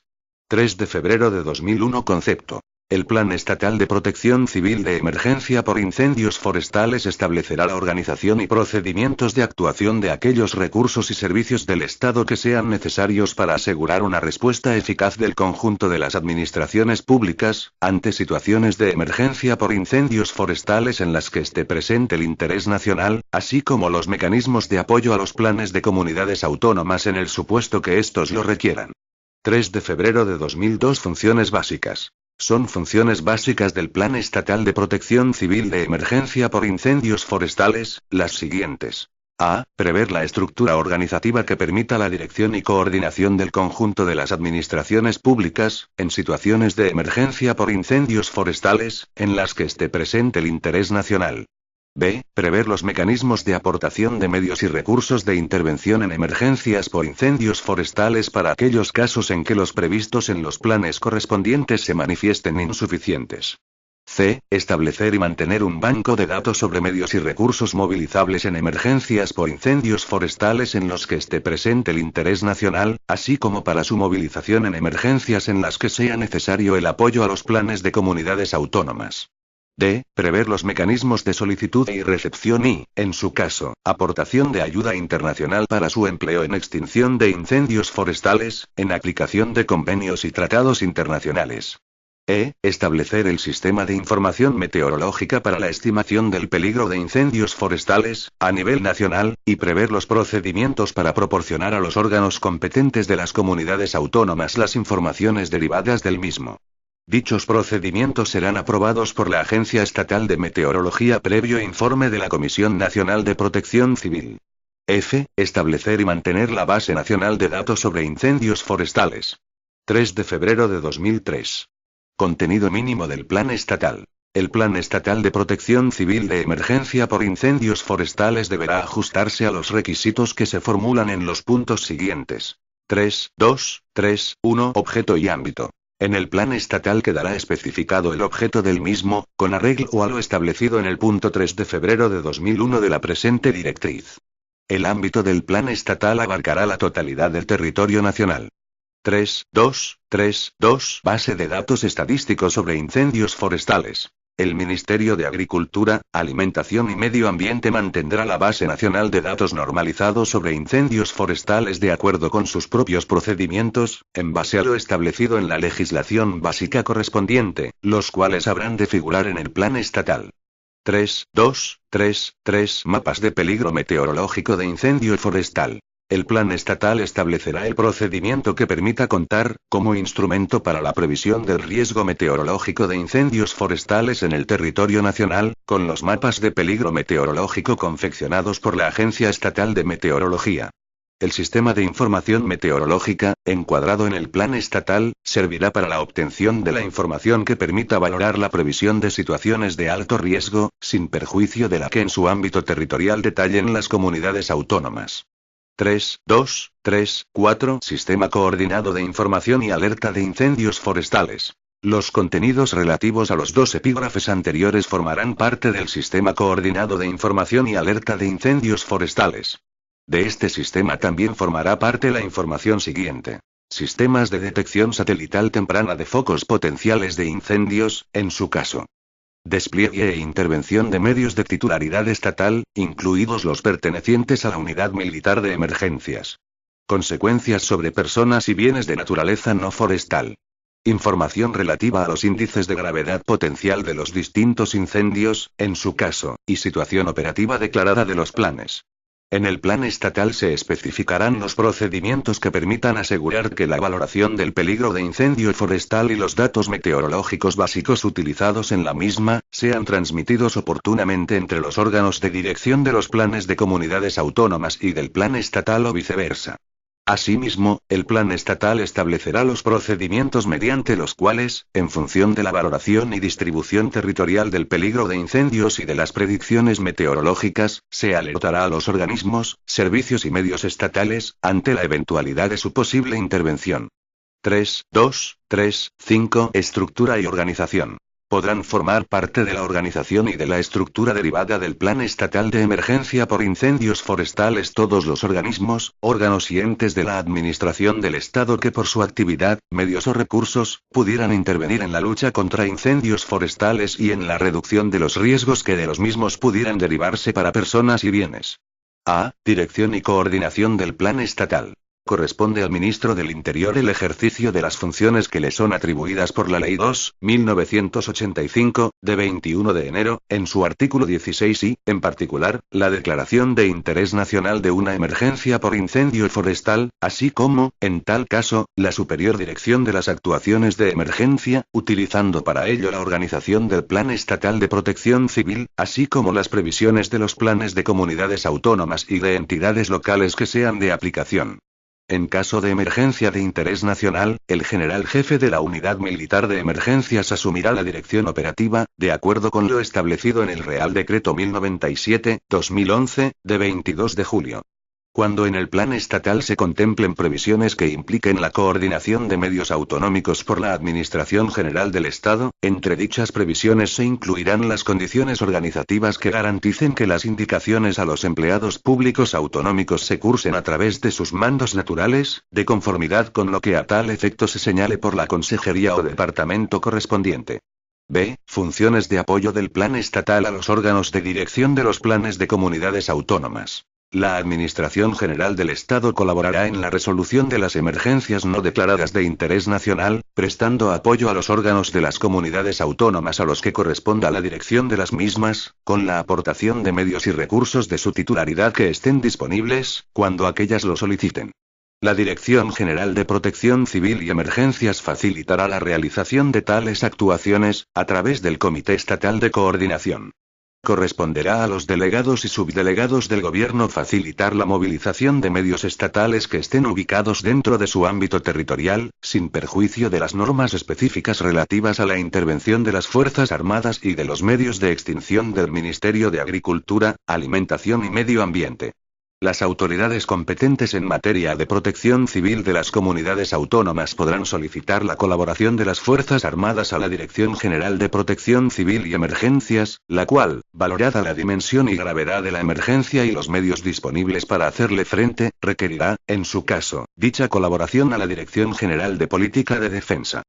3 de febrero de 2001. Concepto. El Plan Estatal de Protección Civil de Emergencia por Incendios Forestales establecerá la organización y procedimientos de actuación de aquellos recursos y servicios del Estado que sean necesarios para asegurar una respuesta eficaz del conjunto de las administraciones públicas, ante situaciones de emergencia por incendios forestales en las que esté presente el interés nacional, así como los mecanismos de apoyo a los planes de comunidades autónomas en el supuesto que estos lo requieran. 3 de febrero de 2002. Funciones básicas. Son funciones básicas del Plan Estatal de Protección Civil de Emergencia por Incendios Forestales, las siguientes. A. Prever la estructura organizativa que permita la dirección y coordinación del conjunto de las administraciones públicas, en situaciones de emergencia por incendios forestales, en las que esté presente el interés nacional. B. Prever los mecanismos de aportación de medios y recursos de intervención en emergencias por incendios forestales para aquellos casos en que los previstos en los planes correspondientes se manifiesten insuficientes. C. Establecer y mantener un banco de datos sobre medios y recursos movilizables en emergencias por incendios forestales en los que esté presente el interés nacional, así como para su movilización en emergencias en las que sea necesario el apoyo a los planes de comunidades autónomas. D. Prever los mecanismos de solicitud y recepción y, en su caso, aportación de ayuda internacional para su empleo en extinción de incendios forestales, en aplicación de convenios y tratados internacionales. E. Establecer el sistema de información meteorológica para la estimación del peligro de incendios forestales, a nivel nacional, y prever los procedimientos para proporcionar a los órganos competentes de las comunidades autónomas las informaciones derivadas del mismo. Dichos procedimientos serán aprobados por la Agencia Estatal de Meteorología previo informe de la Comisión Nacional de Protección Civil. F. Establecer y mantener la Base Nacional de Datos sobre Incendios Forestales. 3 de febrero de 2003. Contenido mínimo del Plan Estatal. El Plan Estatal de Protección Civil de Emergencia por Incendios Forestales deberá ajustarse a los requisitos que se formulan en los puntos siguientes. 3.2.3.1 Objeto y ámbito. En el plan estatal quedará especificado el objeto del mismo, con arreglo a lo establecido en el punto 3 de febrero de 2001 de la presente directriz. El ámbito del plan estatal abarcará la totalidad del territorio nacional. 3.2.3.2 Base de datos estadísticos sobre incendios forestales. El Ministerio de Agricultura, Alimentación y Medio Ambiente mantendrá la base nacional de datos normalizados sobre incendios forestales de acuerdo con sus propios procedimientos, en base a lo establecido en la legislación básica correspondiente, los cuales habrán de figurar en el plan estatal. 3.2.3.3 Mapas de peligro meteorológico de incendio forestal. El plan estatal establecerá el procedimiento que permita contar, como instrumento para la previsión del riesgo meteorológico de incendios forestales en el territorio nacional, con los mapas de peligro meteorológico confeccionados por la Agencia Estatal de Meteorología. El sistema de información meteorológica, encuadrado en el plan estatal, servirá para la obtención de la información que permita valorar la previsión de situaciones de alto riesgo, sin perjuicio de la que en su ámbito territorial detallen las comunidades autónomas. 3.2.3.4 Sistema coordinado de información y alerta de incendios forestales. Los contenidos relativos a los dos epígrafes anteriores formarán parte del Sistema coordinado de información y alerta de incendios forestales. De este sistema también formará parte la información siguiente. Sistemas de detección satelital temprana de focos potenciales de incendios, en su caso. Despliegue e intervención de medios de titularidad estatal, incluidos los pertenecientes a la Unidad Militar de Emergencias. Consecuencias sobre personas y bienes de naturaleza no forestal. Información relativa a los índices de gravedad potencial de los distintos incendios, en su caso, y situación operativa declarada de los planes. En el plan estatal se especificarán los procedimientos que permitan asegurar que la valoración del peligro de incendio forestal y los datos meteorológicos básicos utilizados en la misma, sean transmitidos oportunamente entre los órganos de dirección de los planes de comunidades autónomas y del plan estatal o viceversa. Asimismo, el plan estatal establecerá los procedimientos mediante los cuales, en función de la valoración y distribución territorial del peligro de incendios y de las predicciones meteorológicas, se alertará a los organismos, servicios y medios estatales, ante la eventualidad de su posible intervención. 3.2.3.5 Estructura y organización. Podrán formar parte de la organización y de la estructura derivada del Plan Estatal de Emergencia por Incendios Forestales todos los organismos, órganos y entes de la Administración del Estado que por su actividad, medios o recursos, pudieran intervenir en la lucha contra incendios forestales y en la reducción de los riesgos que de los mismos pudieran derivarse para personas y bienes. A. Dirección y coordinación del Plan Estatal. Corresponde al Ministro del Interior el ejercicio de las funciones que le son atribuidas por la Ley 2.1985, de 21 de enero, en su artículo 16 y, en particular, la declaración de interés nacional de una emergencia por incendio forestal, así como, en tal caso, la superior dirección de las actuaciones de emergencia, utilizando para ello la organización del Plan Estatal de Protección Civil, así como las previsiones de los planes de comunidades autónomas y de entidades locales que sean de aplicación. En caso de emergencia de interés nacional, el general jefe de la Unidad Militar de Emergencias asumirá la dirección operativa, de acuerdo con lo establecido en el Real Decreto 1097/2011, de 22 de julio. Cuando en el plan estatal se contemplen previsiones que impliquen la coordinación de medios autonómicos por la Administración General del Estado, entre dichas previsiones se incluirán las condiciones organizativas que garanticen que las indicaciones a los empleados públicos autonómicos se cursen a través de sus mandos naturales, de conformidad con lo que a tal efecto se señale por la consejería o departamento correspondiente. B. Funciones de apoyo del plan estatal a los órganos de dirección de los planes de comunidades autónomas. La Administración General del Estado colaborará en la resolución de las emergencias no declaradas de interés nacional, prestando apoyo a los órganos de las comunidades autónomas a los que corresponda la dirección de las mismas, con la aportación de medios y recursos de su titularidad que estén disponibles, cuando aquellas lo soliciten. La Dirección General de Protección Civil y Emergencias facilitará la realización de tales actuaciones, a través del Comité Estatal de Coordinación. Corresponderá a los delegados y subdelegados del Gobierno facilitar la movilización de medios estatales que estén ubicados dentro de su ámbito territorial, sin perjuicio de las normas específicas relativas a la intervención de las Fuerzas Armadas y de los medios de extinción del Ministerio de Agricultura, Alimentación y Medio Ambiente. Las autoridades competentes en materia de protección civil de las comunidades autónomas podrán solicitar la colaboración de las Fuerzas Armadas a la Dirección General de Protección Civil y Emergencias, la cual, valorada la dimensión y gravedad de la emergencia y los medios disponibles para hacerle frente, requerirá, en su caso, dicha colaboración a la Dirección General de Política de Defensa.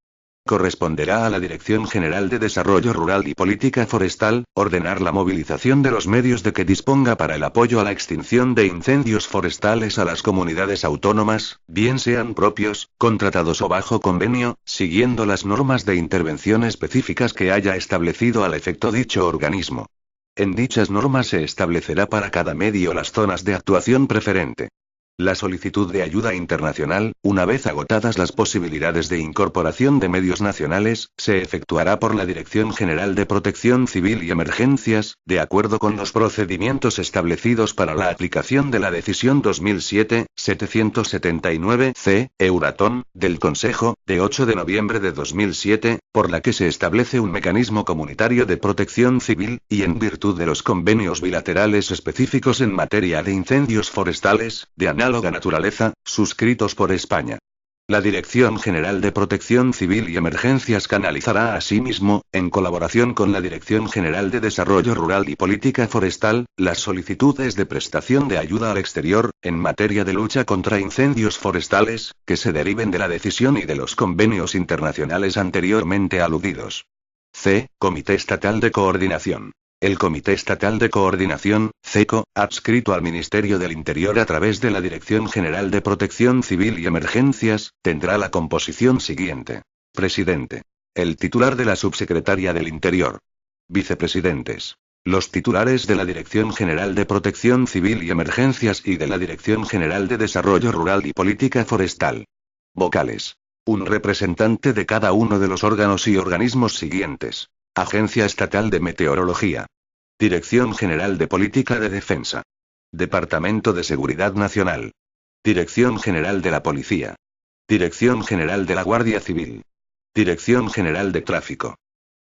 Corresponderá a la Dirección General de Desarrollo Rural y Política Forestal, ordenar la movilización de los medios de que disponga para el apoyo a la extinción de incendios forestales a las comunidades autónomas, bien sean propios, contratados o bajo convenio, siguiendo las normas de intervención específicas que haya establecido al efecto dicho organismo. En dichas normas se establecerá para cada medio las zonas de actuación preferente. La solicitud de ayuda internacional, una vez agotadas las posibilidades de incorporación de medios nacionales, se efectuará por la Dirección General de Protección Civil y Emergencias, de acuerdo con los procedimientos establecidos para la aplicación de la Decisión 2007-779-C, Euratom, del Consejo, de 8 de noviembre de 2007, por la que se establece un mecanismo comunitario de protección civil, y en virtud de los convenios bilaterales específicos en materia de incendios forestales, de análoga naturaleza, suscritos por España. La Dirección General de Protección Civil y Emergencias canalizará asimismo, en colaboración con la Dirección General de Desarrollo Rural y Política Forestal, las solicitudes de prestación de ayuda al exterior, en materia de lucha contra incendios forestales, que se deriven de la decisión y de los convenios internacionales anteriormente aludidos. C. Comité Estatal de Coordinación. El Comité Estatal de Coordinación, CECO, adscrito al Ministerio del Interior a través de la Dirección General de Protección Civil y Emergencias, tendrá la composición siguiente. Presidente. El titular de la Subsecretaría del Interior. Vicepresidentes. Los titulares de la Dirección General de Protección Civil y Emergencias y de la Dirección General de Desarrollo Rural y Política Forestal. Vocales. Un representante de cada uno de los órganos y organismos siguientes. Agencia Estatal de Meteorología. Dirección General de Política de Defensa. Departamento de Seguridad Nacional. Dirección General de la Policía. Dirección General de la Guardia Civil. Dirección General de Tráfico.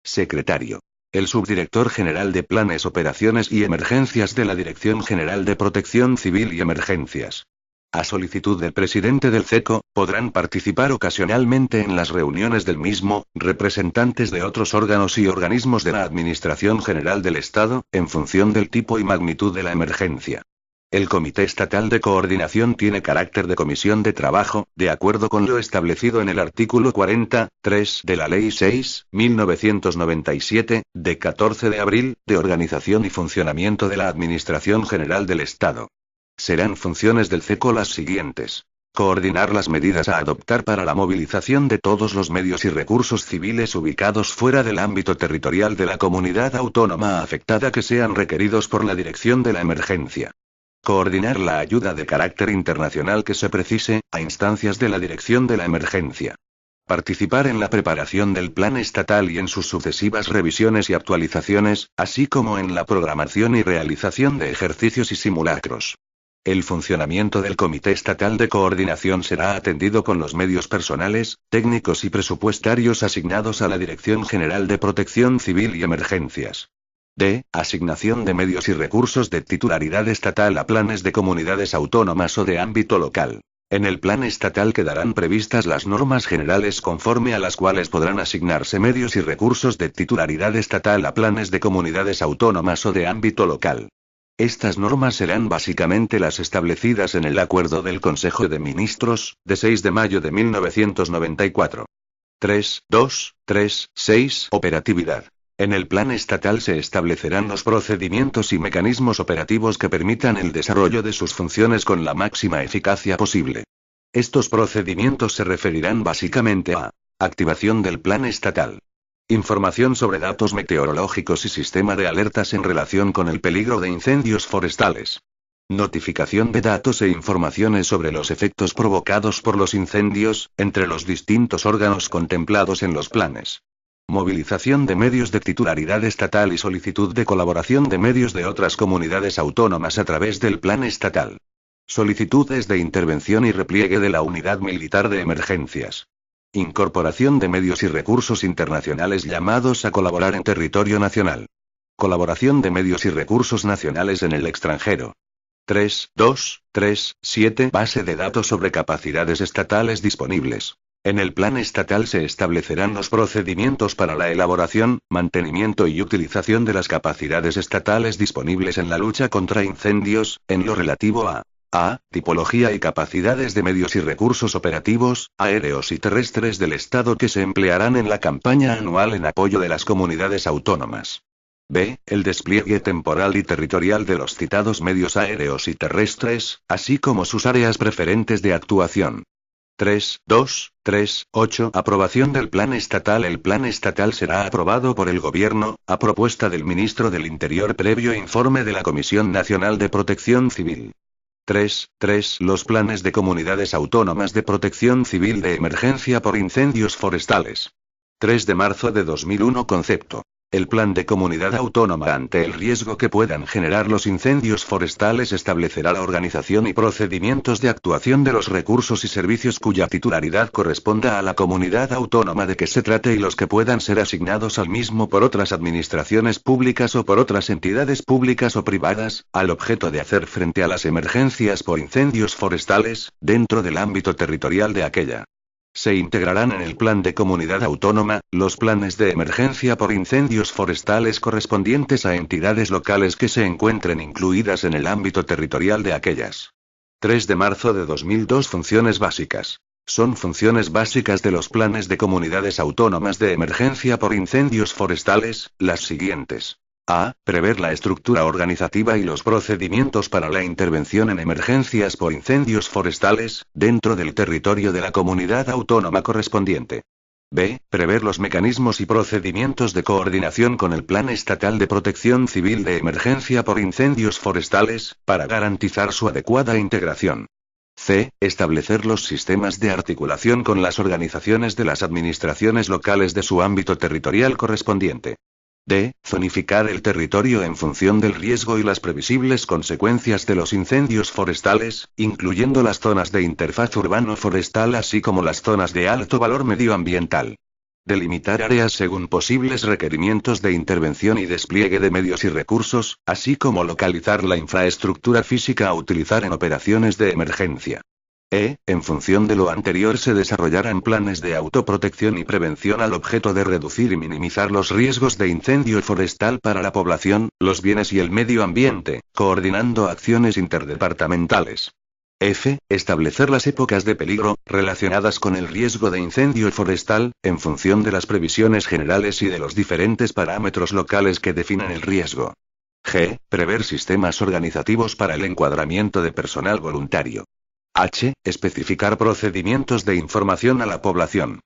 Secretario. El Subdirector General de Planes, Operaciones y Emergencias de la Dirección General de Protección Civil y Emergencias. A solicitud del presidente del CECO, podrán participar ocasionalmente en las reuniones del mismo, representantes de otros órganos y organismos de la Administración General del Estado, en función del tipo y magnitud de la emergencia. El Comité Estatal de Coordinación tiene carácter de comisión de trabajo, de acuerdo con lo establecido en el artículo 40.3 de la Ley 6.1997, de 14 de abril, de organización y funcionamiento de la Administración General del Estado. Serán funciones del CECO las siguientes. Coordinar las medidas a adoptar para la movilización de todos los medios y recursos civiles ubicados fuera del ámbito territorial de la comunidad autónoma afectada que sean requeridos por la dirección de la emergencia. Coordinar la ayuda de carácter internacional que se precise, a instancias de la dirección de la emergencia. Participar en la preparación del plan estatal y en sus sucesivas revisiones y actualizaciones, así como en la programación y realización de ejercicios y simulacros. El funcionamiento del Comité Estatal de Coordinación será atendido con los medios personales, técnicos y presupuestarios asignados a la Dirección General de Protección Civil y Emergencias. D. Asignación de medios y recursos de titularidad estatal a planes de comunidades autónomas o de ámbito local. En el plan estatal quedarán previstas las normas generales conforme a las cuales podrán asignarse medios y recursos de titularidad estatal a planes de comunidades autónomas o de ámbito local. Estas normas serán básicamente las establecidas en el Acuerdo del Consejo de Ministros, de 6 de mayo de 1994. 3.2.3.6 Operatividad. En el plan estatal se establecerán los procedimientos y mecanismos operativos que permitan el desarrollo de sus funciones con la máxima eficacia posible. Estos procedimientos se referirán básicamente a: activación del plan estatal. Información sobre datos meteorológicos y sistema de alertas en relación con el peligro de incendios forestales. Notificación de datos e informaciones sobre los efectos provocados por los incendios, entre los distintos órganos contemplados en los planes. Movilización de medios de titularidad estatal y solicitud de colaboración de medios de otras comunidades autónomas a través del plan estatal. Solicitudes de intervención y repliegue de la Unidad Militar de Emergencias. Incorporación de medios y recursos internacionales llamados a colaborar en territorio nacional. Colaboración de medios y recursos nacionales en el extranjero. 3.2.3.7 Base de datos sobre capacidades estatales disponibles. En el plan estatal se establecerán los procedimientos para la elaboración, mantenimiento y utilización de las capacidades estatales disponibles en la lucha contra incendios, en lo relativo a tipología y capacidades de medios y recursos operativos, aéreos y terrestres del Estado que se emplearán en la campaña anual en apoyo de las comunidades autónomas. B. El despliegue temporal y territorial de los citados medios aéreos y terrestres, así como sus áreas preferentes de actuación. 3.2.3.8 Aprobación del plan estatal. El plan estatal será aprobado por el Gobierno, a propuesta del Ministro del Interior previo informe de la Comisión Nacional de Protección Civil. 3.3 Los planes de comunidades autónomas de protección civil de emergencia por incendios forestales. 3 de marzo de 2001 Concepto. El plan de comunidad autónoma ante el riesgo que puedan generar los incendios forestales establecerá la organización y procedimientos de actuación de los recursos y servicios cuya titularidad corresponda a la comunidad autónoma de que se trate y los que puedan ser asignados al mismo por otras administraciones públicas o por otras entidades públicas o privadas, al objeto de hacer frente a las emergencias por incendios forestales, dentro del ámbito territorial de aquella. Se integrarán en el plan de comunidad autónoma, los planes de emergencia por incendios forestales correspondientes a entidades locales que se encuentren incluidas en el ámbito territorial de aquellas. 3 de marzo de 2002 Funciones básicas. Son funciones básicas de los planes de comunidades autónomas de emergencia por incendios forestales, las siguientes. A. Prever la estructura organizativa y los procedimientos para la intervención en emergencias por incendios forestales, dentro del territorio de la comunidad autónoma correspondiente. B. Prever los mecanismos y procedimientos de coordinación con el Plan Estatal de Protección Civil de Emergencia por Incendios Forestales, para garantizar su adecuada integración. C. Establecer los sistemas de articulación con las organizaciones de las administraciones locales de su ámbito territorial correspondiente. D. Zonificar el territorio en función del riesgo y las previsibles consecuencias de los incendios forestales, incluyendo las zonas de interfaz urbano-forestal así como las zonas de alto valor medioambiental. Delimitar áreas según posibles requerimientos de intervención y despliegue de medios y recursos, así como localizar la infraestructura física a utilizar en operaciones de emergencia. En función de lo anterior se desarrollarán planes de autoprotección y prevención al objeto de reducir y minimizar los riesgos de incendio forestal para la población, los bienes y el medio ambiente, coordinando acciones interdepartamentales. F. Establecer las épocas de peligro, relacionadas con el riesgo de incendio forestal, en función de las previsiones generales y de los diferentes parámetros locales que definan el riesgo. G. Prever sistemas organizativos para el encuadramiento de personal voluntario. H. Especificar procedimientos de información a la población.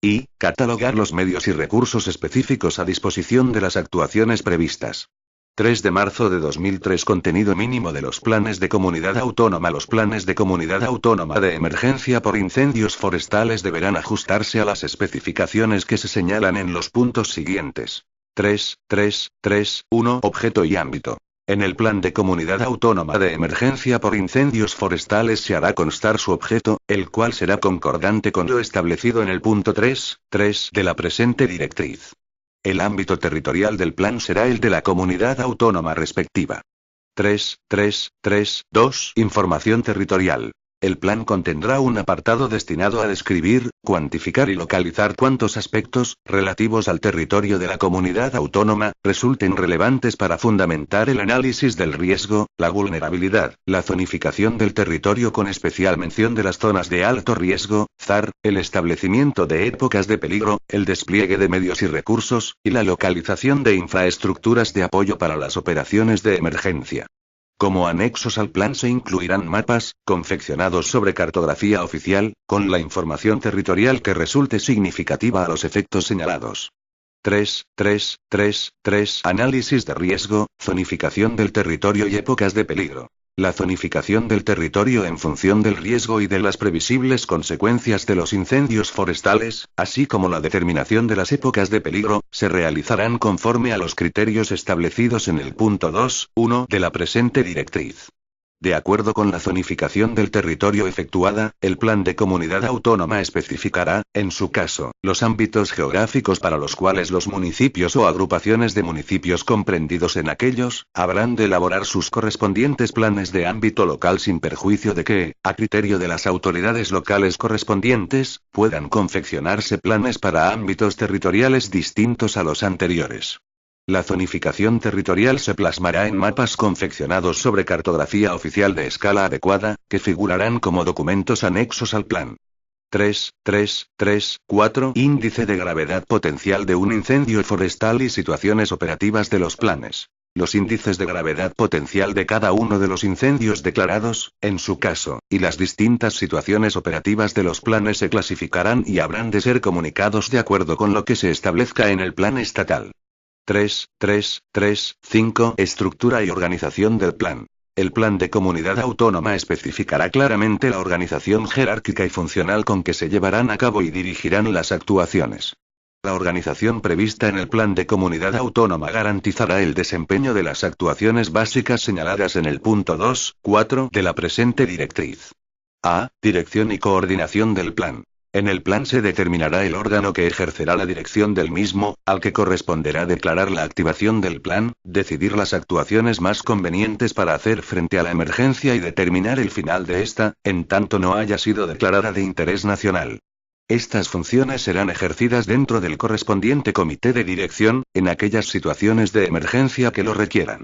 I. Catalogar los medios y recursos específicos a disposición de las actuaciones previstas. 3 de marzo de 2003 Contenido mínimo de los planes de comunidad autónoma. Los planes de comunidad autónoma de emergencia por incendios forestales deberán ajustarse a las especificaciones que se señalan en los puntos siguientes. 3.3.3.1 Objeto y ámbito. En el Plan de Comunidad Autónoma de Emergencia por Incendios Forestales se hará constar su objeto, el cual será concordante con lo establecido en el punto 3.3 de la presente directriz. El ámbito territorial del plan será el de la comunidad autónoma respectiva. 3.3.3.2 Información territorial. El plan contendrá un apartado destinado a describir, cuantificar y localizar cuantos aspectos, relativos al territorio de la comunidad autónoma, resulten relevantes para fundamentar el análisis del riesgo, la vulnerabilidad, la zonificación del territorio con especial mención de las zonas de alto riesgo, ZAR, el establecimiento de épocas de peligro, el despliegue de medios y recursos, y la localización de infraestructuras de apoyo para las operaciones de emergencia. Como anexos al plan se incluirán mapas, confeccionados sobre cartografía oficial, con la información territorial que resulte significativa a los efectos señalados. 3. Análisis de riesgo, zonificación del territorio y épocas de peligro. La zonificación del territorio en función del riesgo y de las previsibles consecuencias de los incendios forestales, así como la determinación de las épocas de peligro, se realizarán conforme a los criterios establecidos en el punto 2.1 de la presente directriz. De acuerdo con la zonificación del territorio efectuada, el plan de comunidad autónoma especificará, en su caso, los ámbitos geográficos para los cuales los municipios o agrupaciones de municipios comprendidos en aquellos, habrán de elaborar sus correspondientes planes de ámbito local sin perjuicio de que, a criterio de las autoridades locales correspondientes, puedan confeccionarse planes para ámbitos territoriales distintos a los anteriores. La zonificación territorial se plasmará en mapas confeccionados sobre cartografía oficial de escala adecuada, que figurarán como documentos anexos al plan. 4. Índice de gravedad potencial de un incendio forestal y situaciones operativas de los planes. Los índices de gravedad potencial de cada uno de los incendios declarados, en su caso, y las distintas situaciones operativas de los planes se clasificarán y habrán de ser comunicados de acuerdo con lo que se establezca en el plan estatal. 5. Estructura y organización del plan. El plan de comunidad autónoma especificará claramente la organización jerárquica y funcional con que se llevarán a cabo y dirigirán las actuaciones. La organización prevista en el plan de comunidad autónoma garantizará el desempeño de las actuaciones básicas señaladas en el punto 2.4 de la presente directriz. A. Dirección y coordinación del plan. En el plan se determinará el órgano que ejercerá la dirección del mismo, al que corresponderá declarar la activación del plan, decidir las actuaciones más convenientes para hacer frente a la emergencia y determinar el final de esta, en tanto no haya sido declarada de interés nacional. Estas funciones serán ejercidas dentro del correspondiente comité de dirección, en aquellas situaciones de emergencia que lo requieran.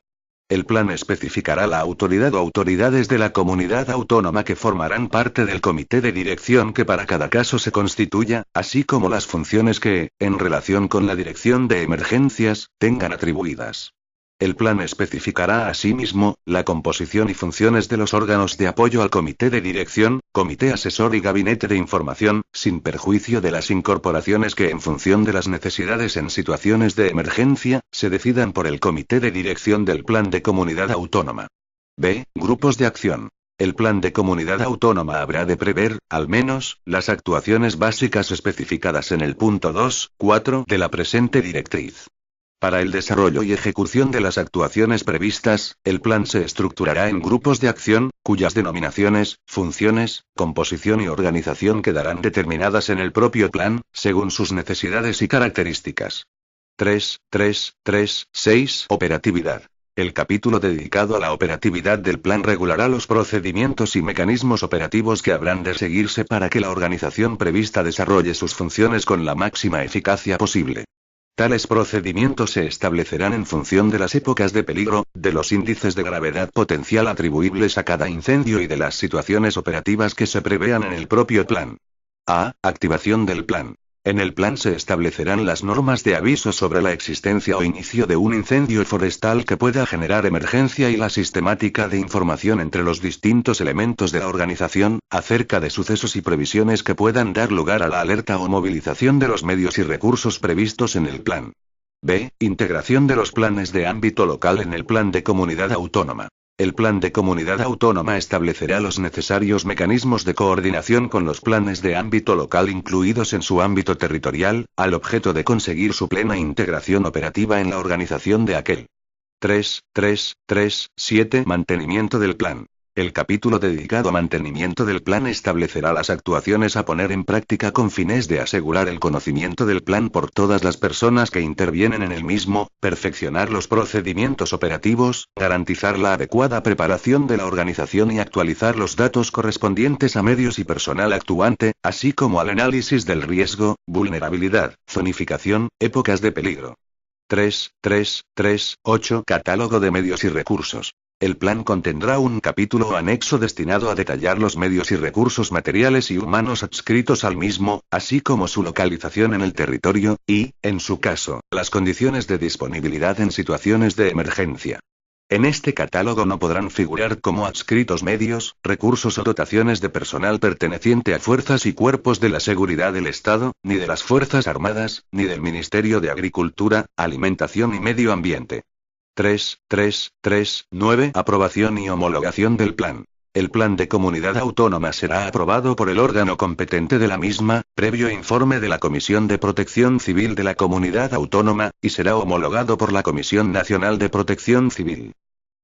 El plan especificará la autoridad o autoridades de la comunidad autónoma que formarán parte del comité de dirección que para cada caso se constituya, así como las funciones que, en relación con la dirección de emergencias, tengan atribuidas. El plan especificará asimismo, la composición y funciones de los órganos de apoyo al comité de dirección, comité asesor y gabinete de información, sin perjuicio de las incorporaciones que en función de las necesidades en situaciones de emergencia, se decidan por el comité de dirección del plan de comunidad autónoma. B. Grupos de acción. El plan de comunidad autónoma habrá de prever, al menos, las actuaciones básicas especificadas en el punto 2.4 de la presente directriz. Para el desarrollo y ejecución de las actuaciones previstas, el plan se estructurará en grupos de acción, cuyas denominaciones, funciones, composición y organización quedarán determinadas en el propio plan, según sus necesidades y características. 6. Operatividad. El capítulo dedicado a la operatividad del plan regulará los procedimientos y mecanismos operativos que habrán de seguirse para que la organización prevista desarrolle sus funciones con la máxima eficacia posible. Tales procedimientos se establecerán en función de las épocas de peligro, de los índices de gravedad potencial atribuibles a cada incendio y de las situaciones operativas que se prevean en el propio plan. A. Activación del plan. En el plan se establecerán las normas de aviso sobre la existencia o inicio de un incendio forestal que pueda generar emergencia y la sistemática de información entre los distintos elementos de la organización, acerca de sucesos y previsiones que puedan dar lugar a la alerta o movilización de los medios y recursos previstos en el plan. B. Integración de los planes de ámbito local en el plan de comunidad autónoma. El plan de comunidad autónoma establecerá los necesarios mecanismos de coordinación con los planes de ámbito local incluidos en su ámbito territorial, al objeto de conseguir su plena integración operativa en la organización de aquel. 7. Mantenimiento del plan. El capítulo dedicado a mantenimiento del plan establecerá las actuaciones a poner en práctica con fines de asegurar el conocimiento del plan por todas las personas que intervienen en el mismo, perfeccionar los procedimientos operativos, garantizar la adecuada preparación de la organización y actualizar los datos correspondientes a medios y personal actuante, así como al análisis del riesgo, vulnerabilidad, zonificación, épocas de peligro. 8. Catálogo de medios y recursos. El plan contendrá un capítulo o anexo destinado a detallar los medios y recursos materiales y humanos adscritos al mismo, así como su localización en el territorio, y, en su caso, las condiciones de disponibilidad en situaciones de emergencia. En este catálogo no podrán figurar como adscritos medios, recursos o dotaciones de personal perteneciente a fuerzas y cuerpos de la seguridad del Estado, ni de las Fuerzas Armadas, ni del Ministerio de Agricultura, Alimentación y Medio Ambiente. 3.3.3.9 Aprobación y homologación del plan. El plan de comunidad autónoma será aprobado por el órgano competente de la misma, previo informe de la Comisión de Protección Civil de la Comunidad Autónoma, y será homologado por la Comisión Nacional de Protección Civil.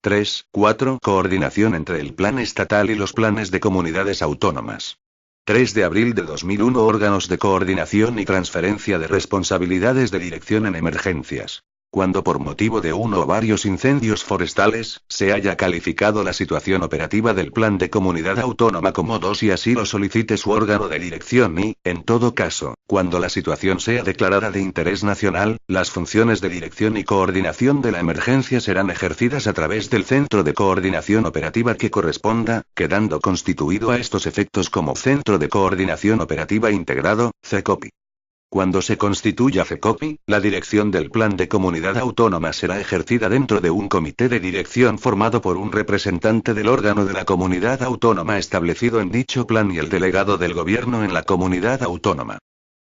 3.4 Coordinación entre el plan estatal y los planes de comunidades autónomas. 3 de abril de 2001 Órganos de coordinación y transferencia de responsabilidades de dirección en emergencias. Cuando por motivo de uno o varios incendios forestales, se haya calificado la situación operativa del plan de comunidad autónoma como 2 y así lo solicite su órgano de dirección y, en todo caso, cuando la situación sea declarada de interés nacional, las funciones de dirección y coordinación de la emergencia serán ejercidas a través del Centro de Coordinación Operativa que corresponda, quedando constituido a estos efectos como Centro de Coordinación Operativa Integrado, CECOPI. Cuando se constituya CECOPI, la dirección del plan de comunidad autónoma será ejercida dentro de un comité de dirección formado por un representante del órgano de la comunidad autónoma establecido en dicho plan y el delegado del gobierno en la comunidad autónoma.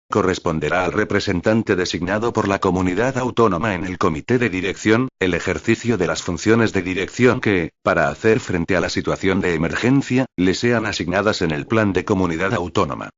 Corresponderá al representante designado por la comunidad autónoma en el comité de dirección, el ejercicio de las funciones de dirección que, para hacer frente a la situación de emergencia, le sean asignadas en el plan de comunidad autónoma.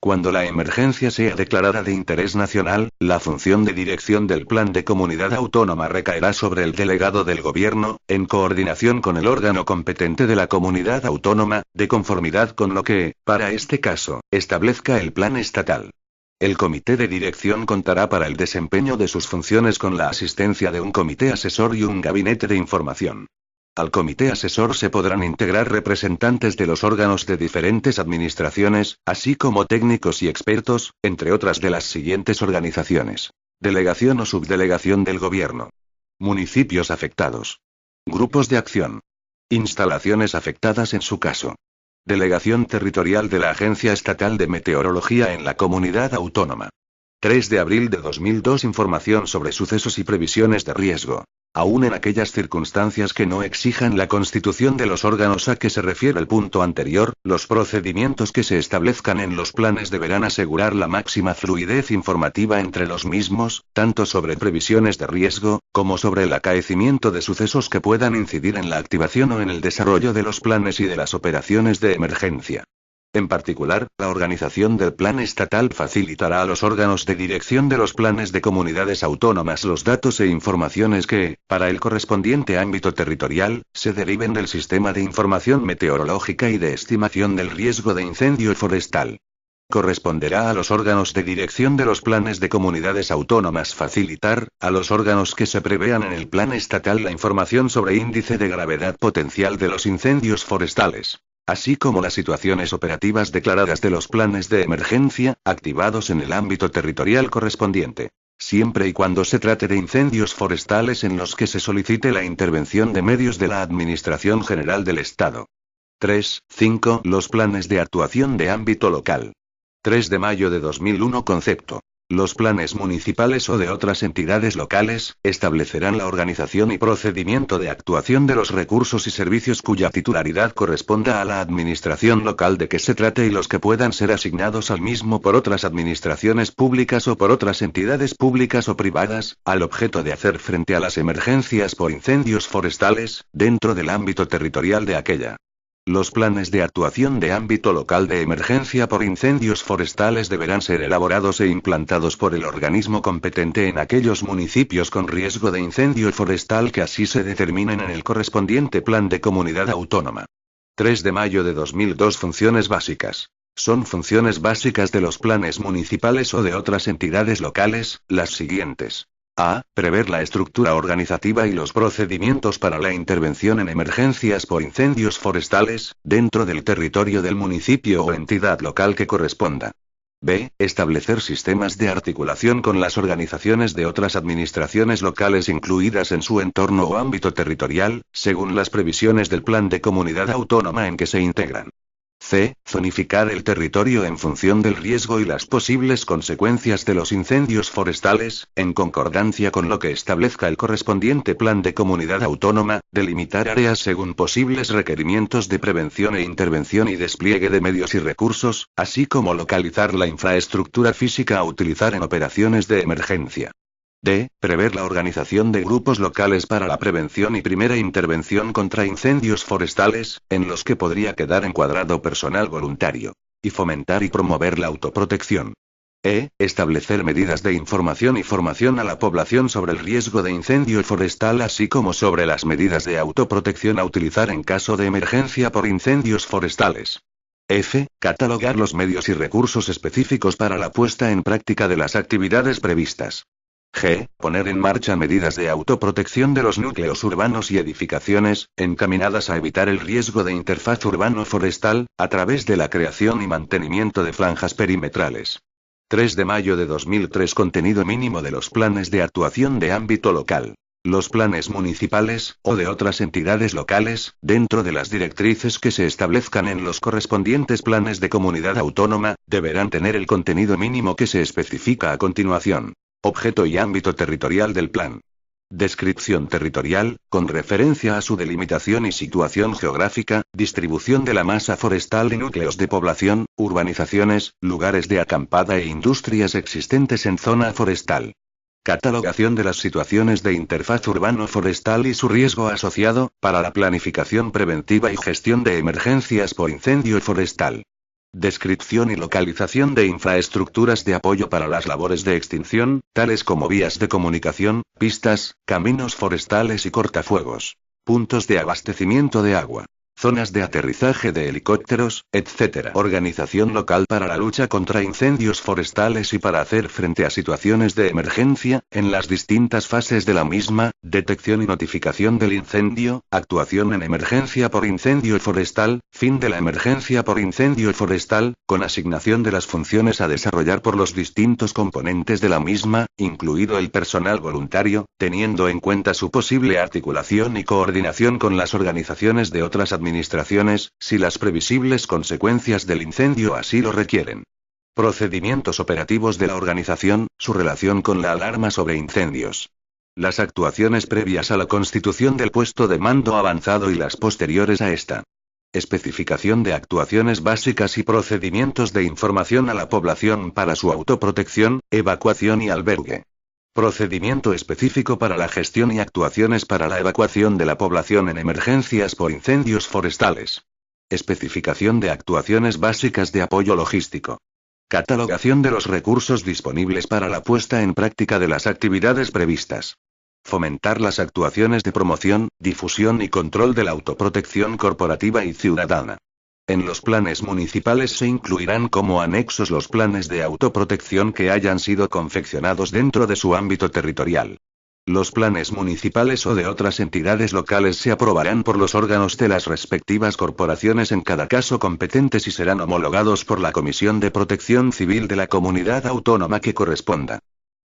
Cuando la emergencia sea declarada de interés nacional, la función de dirección del plan de comunidad autónoma recaerá sobre el delegado del gobierno, en coordinación con el órgano competente de la comunidad autónoma, de conformidad con lo que, para este caso, establezca el plan estatal. El comité de dirección contará para el desempeño de sus funciones con la asistencia de un comité asesor y un gabinete de información. Al comité asesor se podrán integrar representantes de los órganos de diferentes administraciones, así como técnicos y expertos, entre otras de las siguientes organizaciones: delegación o subdelegación del gobierno, municipios afectados, grupos de acción, instalaciones afectadas en su caso, delegación territorial de la Agencia Estatal de Meteorología en la comunidad autónoma. 3 de abril de 2002 Información sobre sucesos y previsiones de riesgo. Aún en aquellas circunstancias que no exijan la constitución de los órganos a que se refiere el punto anterior, los procedimientos que se establezcan en los planes deberán asegurar la máxima fluidez informativa entre los mismos, tanto sobre previsiones de riesgo, como sobre el acaecimiento de sucesos que puedan incidir en la activación o en el desarrollo de los planes y de las operaciones de emergencia. En particular, la organización del plan estatal facilitará a los órganos de dirección de los planes de comunidades autónomas los datos e informaciones que, para el correspondiente ámbito territorial, se deriven del sistema de información meteorológica y de estimación del riesgo de incendio forestal. Corresponderá a los órganos de dirección de los planes de comunidades autónomas facilitar, a los órganos que se prevean en el plan estatal la información sobre índice de gravedad potencial de los incendios forestales, así como las situaciones operativas declaradas de los planes de emergencia, activados en el ámbito territorial correspondiente, siempre y cuando se trate de incendios forestales en los que se solicite la intervención de medios de la Administración General del Estado. 3.5 Los planes de actuación de ámbito local. 3 de mayo de 2001 Concepto. Los planes municipales o de otras entidades locales, establecerán la organización y procedimiento de actuación de los recursos y servicios cuya titularidad corresponda a la administración local de que se trate y los que puedan ser asignados al mismo por otras administraciones públicas o por otras entidades públicas o privadas, al objeto de hacer frente a las emergencias por incendios forestales, dentro del ámbito territorial de aquella. Los planes de actuación de ámbito local de emergencia por incendios forestales deberán ser elaborados e implantados por el organismo competente en aquellos municipios con riesgo de incendio forestal que así se determinen en el correspondiente plan de comunidad autónoma. 3 de mayo de 2002 Funciones básicas. Son funciones básicas de los planes municipales o de otras entidades locales, las siguientes. A. Prever la estructura organizativa y los procedimientos para la intervención en emergencias por incendios forestales, dentro del territorio del municipio o entidad local que corresponda. B. Establecer sistemas de articulación con las organizaciones de otras administraciones locales incluidas en su entorno o ámbito territorial, según las previsiones del plan de comunidad autónoma en que se integran. C. Zonificar el territorio en función del riesgo y las posibles consecuencias de los incendios forestales, en concordancia con lo que establezca el correspondiente plan de comunidad autónoma, delimitar áreas según posibles requerimientos de prevención e intervención y despliegue de medios y recursos, así como localizar la infraestructura física a utilizar en operaciones de emergencia. D. Prever la organización de grupos locales para la prevención y primera intervención contra incendios forestales, en los que podría quedar encuadrado personal voluntario. Y fomentar y promover la autoprotección. E. Establecer medidas de información y formación a la población sobre el riesgo de incendio forestal así como sobre las medidas de autoprotección a utilizar en caso de emergencia por incendios forestales. F. Catalogar los medios y recursos específicos para la puesta en práctica de las actividades previstas. G. Poner en marcha medidas de autoprotección de los núcleos urbanos y edificaciones, encaminadas a evitar el riesgo de interfaz urbano-forestal, a través de la creación y mantenimiento de franjas perimetrales. 3 de mayo de 2003 Contenido mínimo de los planes de actuación de ámbito local. Los planes municipales, o de otras entidades locales, dentro de las directrices que se establezcan en los correspondientes planes de comunidad autónoma, deberán tener el contenido mínimo que se especifica a continuación. Objeto y ámbito territorial del plan. Descripción territorial, con referencia a su delimitación y situación geográfica, distribución de la masa forestal y núcleos de población, urbanizaciones, lugares de acampada e industrias existentes en zona forestal. Catalogación de las situaciones de interfaz urbano-forestal y su riesgo asociado, para la planificación preventiva y gestión de emergencias por incendio forestal. Descripción y localización de infraestructuras de apoyo para las labores de extinción, tales como vías de comunicación, pistas, caminos forestales y cortafuegos. Puntos de abastecimiento de agua. Zonas de aterrizaje de helicópteros, etc. Organización local para la lucha contra incendios forestales y para hacer frente a situaciones de emergencia, en las distintas fases de la misma, detección y notificación del incendio, actuación en emergencia por incendio forestal, fin de la emergencia por incendio forestal, con asignación de las funciones a desarrollar por los distintos componentes de la misma, incluido el personal voluntario, teniendo en cuenta su posible articulación y coordinación con las organizaciones de otras administraciones, si las previsibles consecuencias del incendio así lo requieren. Procedimientos operativos de la organización, su relación con la alarma sobre incendios. Las actuaciones previas a la constitución del puesto de mando avanzado y las posteriores a esta. Especificación de actuaciones básicas y procedimientos de información a la población para su autoprotección, evacuación y albergue. Procedimiento específico para la gestión y actuaciones para la evacuación de la población en emergencias por incendios forestales. Especificación de actuaciones básicas de apoyo logístico. Catalogación de los recursos disponibles para la puesta en práctica de las actividades previstas. Fomentar las actuaciones de promoción, difusión y control de la autoprotección corporativa y ciudadana. En los planes municipales se incluirán como anexos los planes de autoprotección que hayan sido confeccionados dentro de su ámbito territorial. Los planes municipales o de otras entidades locales se aprobarán por los órganos de las respectivas corporaciones en cada caso competentes y serán homologados por la Comisión de Protección Civil de la comunidad autónoma que corresponda.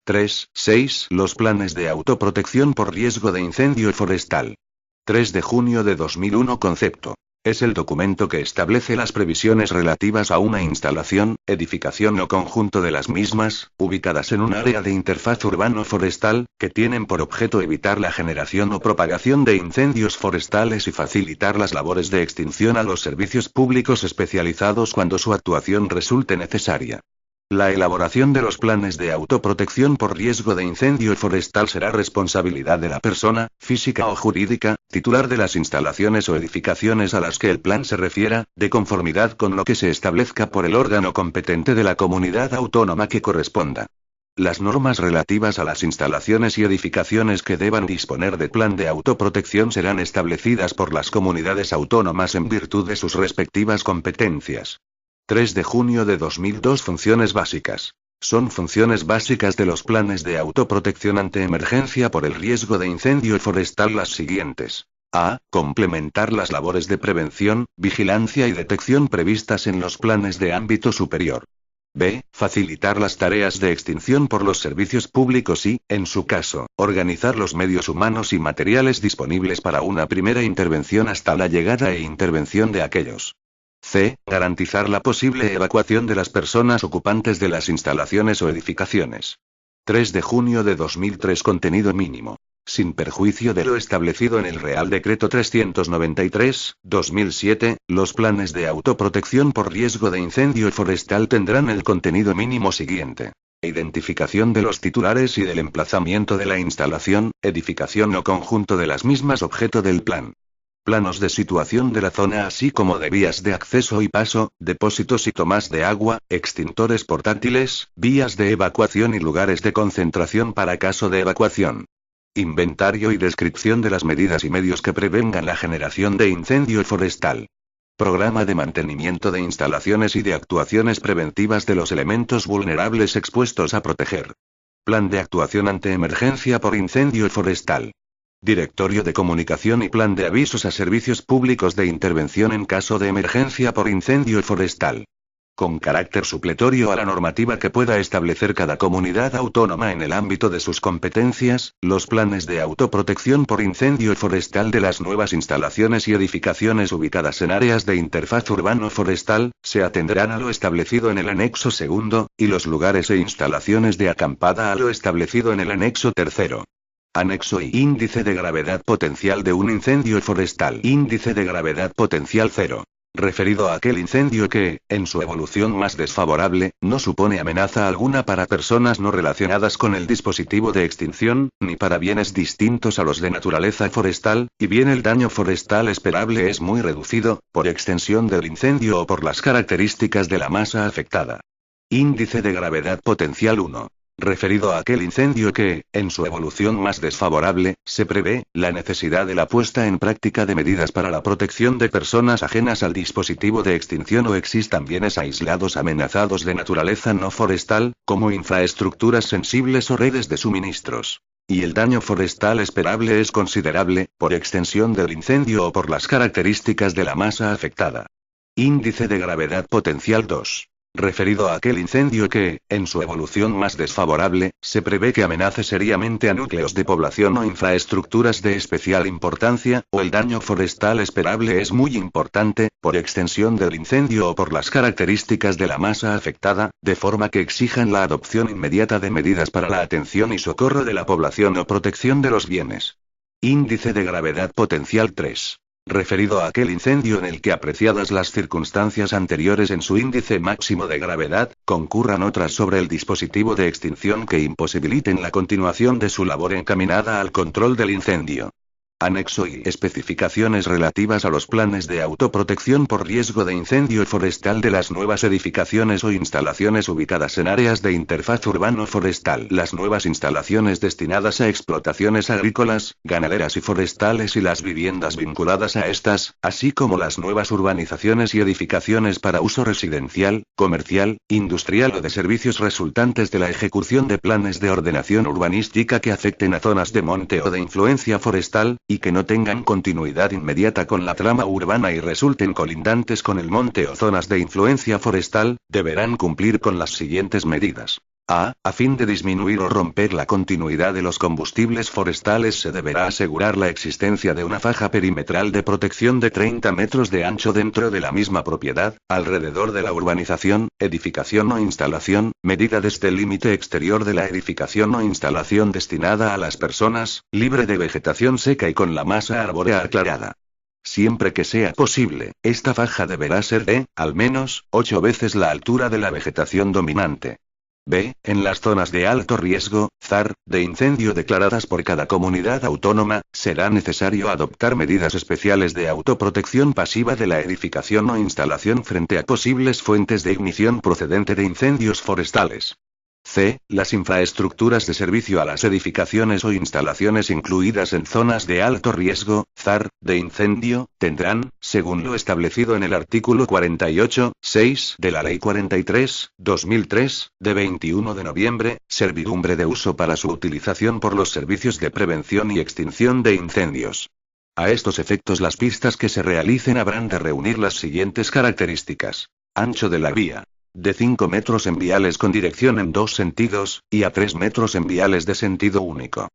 3.6. Los planes de autoprotección por riesgo de incendio forestal. 3 de junio de 2001 Concepto. Es el documento que establece las previsiones relativas a una instalación, edificación o conjunto de las mismas, ubicadas en un área de interfaz urbano-forestal, que tienen por objeto evitar la generación o propagación de incendios forestales y facilitar las labores de extinción a los servicios públicos especializados cuando su actuación resulte necesaria. La elaboración de los planes de autoprotección por riesgo de incendio forestal será responsabilidad de la persona, física o jurídica, titular de las instalaciones o edificaciones a las que el plan se refiera, de conformidad con lo que se establezca por el órgano competente de la comunidad autónoma que corresponda. Las normas relativas a las instalaciones y edificaciones que deban disponer de plan de autoprotección serán establecidas por las comunidades autónomas en virtud de sus respectivas competencias. 3 de junio de 2002 Funciones básicas. Son funciones básicas de los planes de autoprotección ante emergencia por el riesgo de incendio forestal las siguientes. A. Complementar las labores de prevención, vigilancia y detección previstas en los planes de ámbito superior. B. Facilitar las tareas de extinción por los servicios públicos y, en su caso, organizar los medios humanos y materiales disponibles para una primera intervención hasta la llegada e intervención de aquellos. C. Garantizar la posible evacuación de las personas ocupantes de las instalaciones o edificaciones. 3 de junio de 2003. Contenido mínimo. Sin perjuicio de lo establecido en el Real Decreto 393/2007, los planes de autoprotección por riesgo de incendio forestal tendrán el contenido mínimo siguiente. Identificación de los titulares y del emplazamiento de la instalación, edificación o conjunto de las mismas objeto del plan. Planos de situación de la zona así como de vías de acceso y paso, depósitos y tomas de agua, extintores portátiles, vías de evacuación y lugares de concentración para caso de evacuación. Inventario y descripción de las medidas y medios que prevengan la generación de incendio forestal. Programa de mantenimiento de instalaciones y de actuaciones preventivas de los elementos vulnerables expuestos a proteger. Plan de actuación ante emergencia por incendio forestal. Directorio de comunicación y plan de avisos a servicios públicos de intervención en caso de emergencia por incendio forestal. Con carácter supletorio a la normativa que pueda establecer cada comunidad autónoma en el ámbito de sus competencias, los planes de autoprotección por incendio forestal de las nuevas instalaciones y edificaciones ubicadas en áreas de interfaz urbano-forestal, se atendrán a lo establecido en el anexo segundo, y los lugares e instalaciones de acampada a lo establecido en el anexo tercero. Anexo I. Índice de gravedad potencial de un incendio forestal. Índice de gravedad potencial 0. Referido a aquel incendio que, en su evolución más desfavorable, no supone amenaza alguna para personas no relacionadas con el dispositivo de extinción, ni para bienes distintos a los de naturaleza forestal, y bien el daño forestal esperable es muy reducido, por extensión del incendio o por las características de la masa afectada. Índice de gravedad potencial 1. Referido a aquel incendio que, en su evolución más desfavorable, se prevé la necesidad de la puesta en práctica de medidas para la protección de personas ajenas al dispositivo de extinción o existan bienes aislados amenazados de naturaleza no forestal, como infraestructuras sensibles o redes de suministros. Y el daño forestal esperable es considerable, por extensión del incendio o por las características de la masa afectada. Índice de gravedad potencial 2. Referido a aquel incendio que, en su evolución más desfavorable, se prevé que amenace seriamente a núcleos de población o infraestructuras de especial importancia, o el daño forestal esperable es muy importante, por extensión del incendio o por las características de la masa afectada, de forma que exijan la adopción inmediata de medidas para la atención y socorro de la población o protección de los bienes. Índice de gravedad potencial 3. Referido a aquel incendio en el que, apreciadas las circunstancias anteriores en su índice máximo de gravedad, concurran otras sobre el dispositivo de extinción que imposibiliten la continuación de su labor encaminada al control del incendio. Anexo I. Especificaciones relativas a los planes de autoprotección por riesgo de incendio forestal de las nuevas edificaciones o instalaciones ubicadas en áreas de interfaz urbano-forestal. Las nuevas instalaciones destinadas a explotaciones agrícolas, ganaderas y forestales y las viviendas vinculadas a estas, así como las nuevas urbanizaciones y edificaciones para uso residencial, comercial, industrial o de servicios resultantes de la ejecución de planes de ordenación urbanística que afecten a zonas de monte o de influencia forestal, y que no tengan continuidad inmediata con la trama urbana y resulten colindantes con el monte o zonas de influencia forestal, deberán cumplir con las siguientes medidas. A fin de disminuir o romper la continuidad de los combustibles forestales se deberá asegurar la existencia de una faja perimetral de protección de 30 metros de ancho dentro de la misma propiedad, alrededor de la urbanización, edificación o instalación, medida desde el límite exterior de la edificación o instalación destinada a las personas, libre de vegetación seca y con la masa arbórea aclarada. Siempre que sea posible, esta faja deberá ser de, al menos, 8 veces la altura de la vegetación dominante. B. En las zonas de alto riesgo, ZAR, de incendio declaradas por cada comunidad autónoma, será necesario adoptar medidas especiales de autoprotección pasiva de la edificación o instalación frente a posibles fuentes de ignición procedente de incendios forestales. C. Las infraestructuras de servicio a las edificaciones o instalaciones incluidas en zonas de alto riesgo, ZAR, de incendio, tendrán, según lo establecido en el artículo 48.6 de la Ley 43/2003, de 21 de noviembre, servidumbre de uso para su utilización por los servicios de prevención y extinción de incendios. A estos efectos, las pistas que se realicen habrán de reunir las siguientes características. Ancho de la vía. de 5 metros en viales con dirección en dos sentidos, y a 3 metros en viales de sentido único.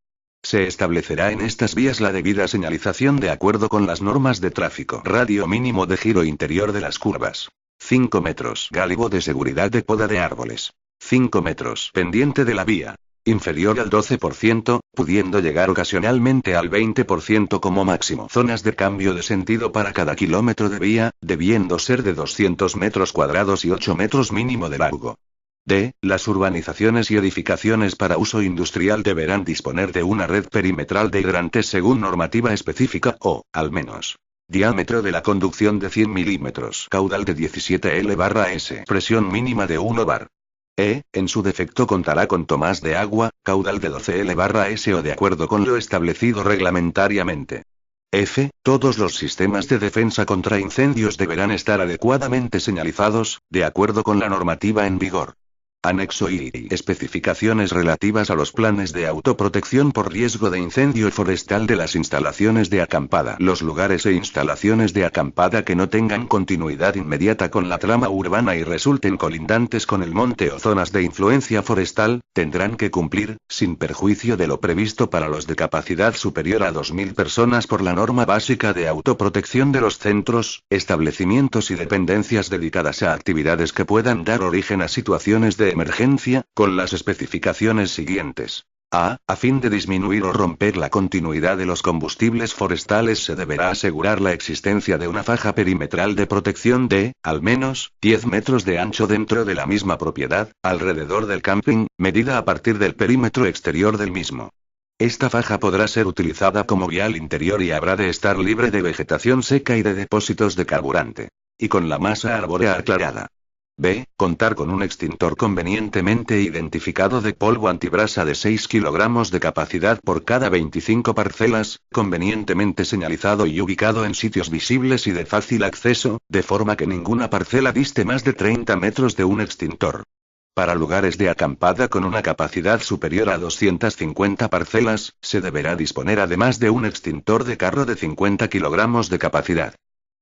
Se establecerá en estas vías la debida señalización de acuerdo con las normas de tráfico. Radio mínimo de giro interior de las curvas. 5 metros. Gálibo de seguridad de poda de árboles. 5 metros. Pendiente de la vía. Inferior al 12%, pudiendo llegar ocasionalmente al 20% como máximo. Zonas de cambio de sentido para cada kilómetro de vía, debiendo ser de 200 metros cuadrados y 8 metros mínimo de largo. D. Las urbanizaciones y edificaciones para uso industrial deberán disponer de una red perimetral de hidrantes según normativa específica o, al menos, diámetro de la conducción de 100 milímetros. Caudal de 17 L/S. Presión mínima de 1 bar. E. En su defecto contará con tomas de agua, caudal de 12 L/S o de acuerdo con lo establecido reglamentariamente. F. Todos los sistemas de defensa contra incendios deberán estar adecuadamente señalizados, de acuerdo con la normativa en vigor. Anexo I. Especificaciones relativas a los planes de autoprotección por riesgo de incendio forestal de las instalaciones de acampada. Los lugares e instalaciones de acampada que no tengan continuidad inmediata con la trama urbana y resulten colindantes con el monte o zonas de influencia forestal, tendrán que cumplir, sin perjuicio de lo previsto para los de capacidad superior a 2.000 personas por la norma básica de autoprotección de los centros, establecimientos y dependencias dedicadas a actividades que puedan dar origen a situaciones de emergencia, con las especificaciones siguientes. A fin de disminuir o romper la continuidad de los combustibles forestales se deberá asegurar la existencia de una faja perimetral de protección de, al menos, 10 metros de ancho dentro de la misma propiedad, alrededor del camping, medida a partir del perímetro exterior del mismo. Esta faja podrá ser utilizada como vial interior y habrá de estar libre de vegetación seca y de depósitos de carburante. Y con la masa arbórea aclarada. B. Contar con un extintor convenientemente identificado de polvo antibrasa de 6 kilogramos de capacidad por cada 25 parcelas, convenientemente señalizado y ubicado en sitios visibles y de fácil acceso, de forma que ninguna parcela diste más de 30 metros de un extintor. Para lugares de acampada con una capacidad superior a 250 parcelas, se deberá disponer además de un extintor de carro de 50 kilogramos de capacidad.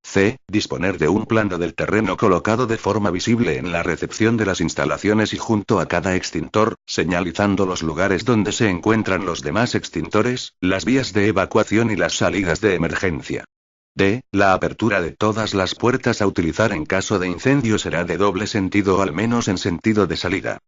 C. Disponer de un plano del terreno colocado de forma visible en la recepción de las instalaciones y junto a cada extintor, señalizando los lugares donde se encuentran los demás extintores, las vías de evacuación y las salidas de emergencia. D. La apertura de todas las puertas a utilizar en caso de incendio será de doble sentido o al menos en sentido de salida.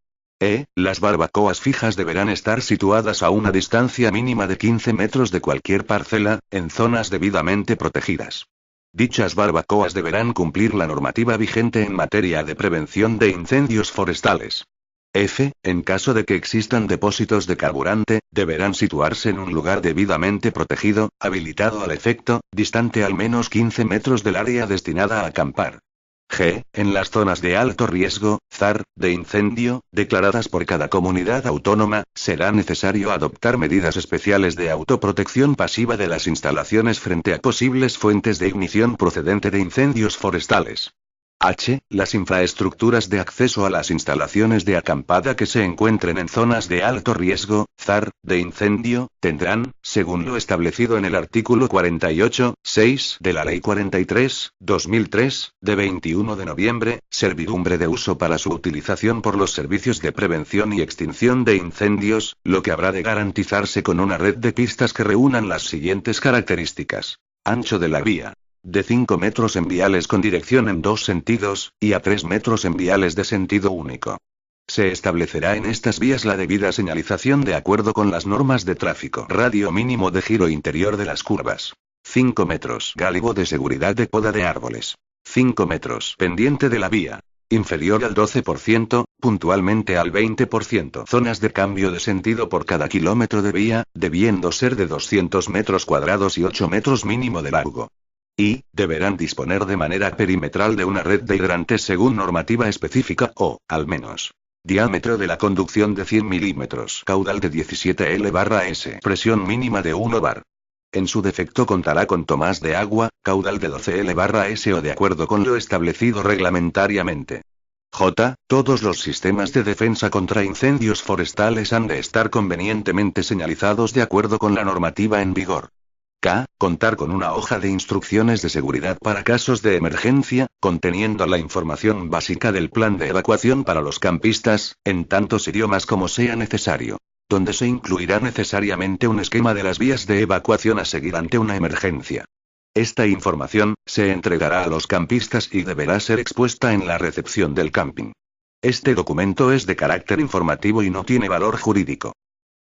E. Las barbacoas fijas deberán estar situadas a una distancia mínima de 15 metros de cualquier parcela, en zonas debidamente protegidas. Dichas barbacoas deberán cumplir la normativa vigente en materia de prevención de incendios forestales. F. En caso de que existan depósitos de carburante, deberán situarse en un lugar debidamente protegido, habilitado al efecto, distante al menos 15 metros del área destinada a acampar. G. En las zonas de alto riesgo, ZAR, de incendio, declaradas por cada comunidad autónoma, será necesario adoptar medidas especiales de autoprotección pasiva de las instalaciones frente a posibles fuentes de ignición procedente de incendios forestales. H. Las infraestructuras de acceso a las instalaciones de acampada que se encuentren en zonas de alto riesgo, ZAR, de incendio, tendrán, según lo establecido en el artículo 48.6 de la Ley 43/2003, de 21 de noviembre, servidumbre de uso para su utilización por los servicios de prevención y extinción de incendios, lo que habrá de garantizarse con una red de pistas que reúnan las siguientes características. Ancho de la vía. De 5 metros en viales con dirección en dos sentidos, y a 3 metros en viales de sentido único. Se establecerá en estas vías la debida señalización de acuerdo con las normas de tráfico. Radio mínimo de giro interior de las curvas. 5 metros. Gálibo de seguridad de poda de árboles. 5 metros. Pendiente de la vía. Inferior al 12%, puntualmente al 20%. Zonas de cambio de sentido por cada kilómetro de vía, debiendo ser de 200 metros cuadrados y 8 metros mínimo de largo. Y, deberán disponer de manera perimetral de una red de hidrantes según normativa específica o, al menos, diámetro de la conducción de 100 milímetros. Caudal de 17 L/S. Presión mínima de 1 bar. En su defecto contará con tomas de agua, caudal de 12 L/S o de acuerdo con lo establecido reglamentariamente. J. Todos los sistemas de defensa contra incendios forestales han de estar convenientemente señalizados de acuerdo con la normativa en vigor. K. Contar con una hoja de instrucciones de seguridad para casos de emergencia, conteniendo la información básica del plan de evacuación para los campistas, en tantos idiomas como sea necesario. Donde se incluirá necesariamente un esquema de las vías de evacuación a seguir ante una emergencia. Esta información se entregará a los campistas y deberá ser expuesta en la recepción del camping. Este documento es de carácter informativo y no tiene valor jurídico.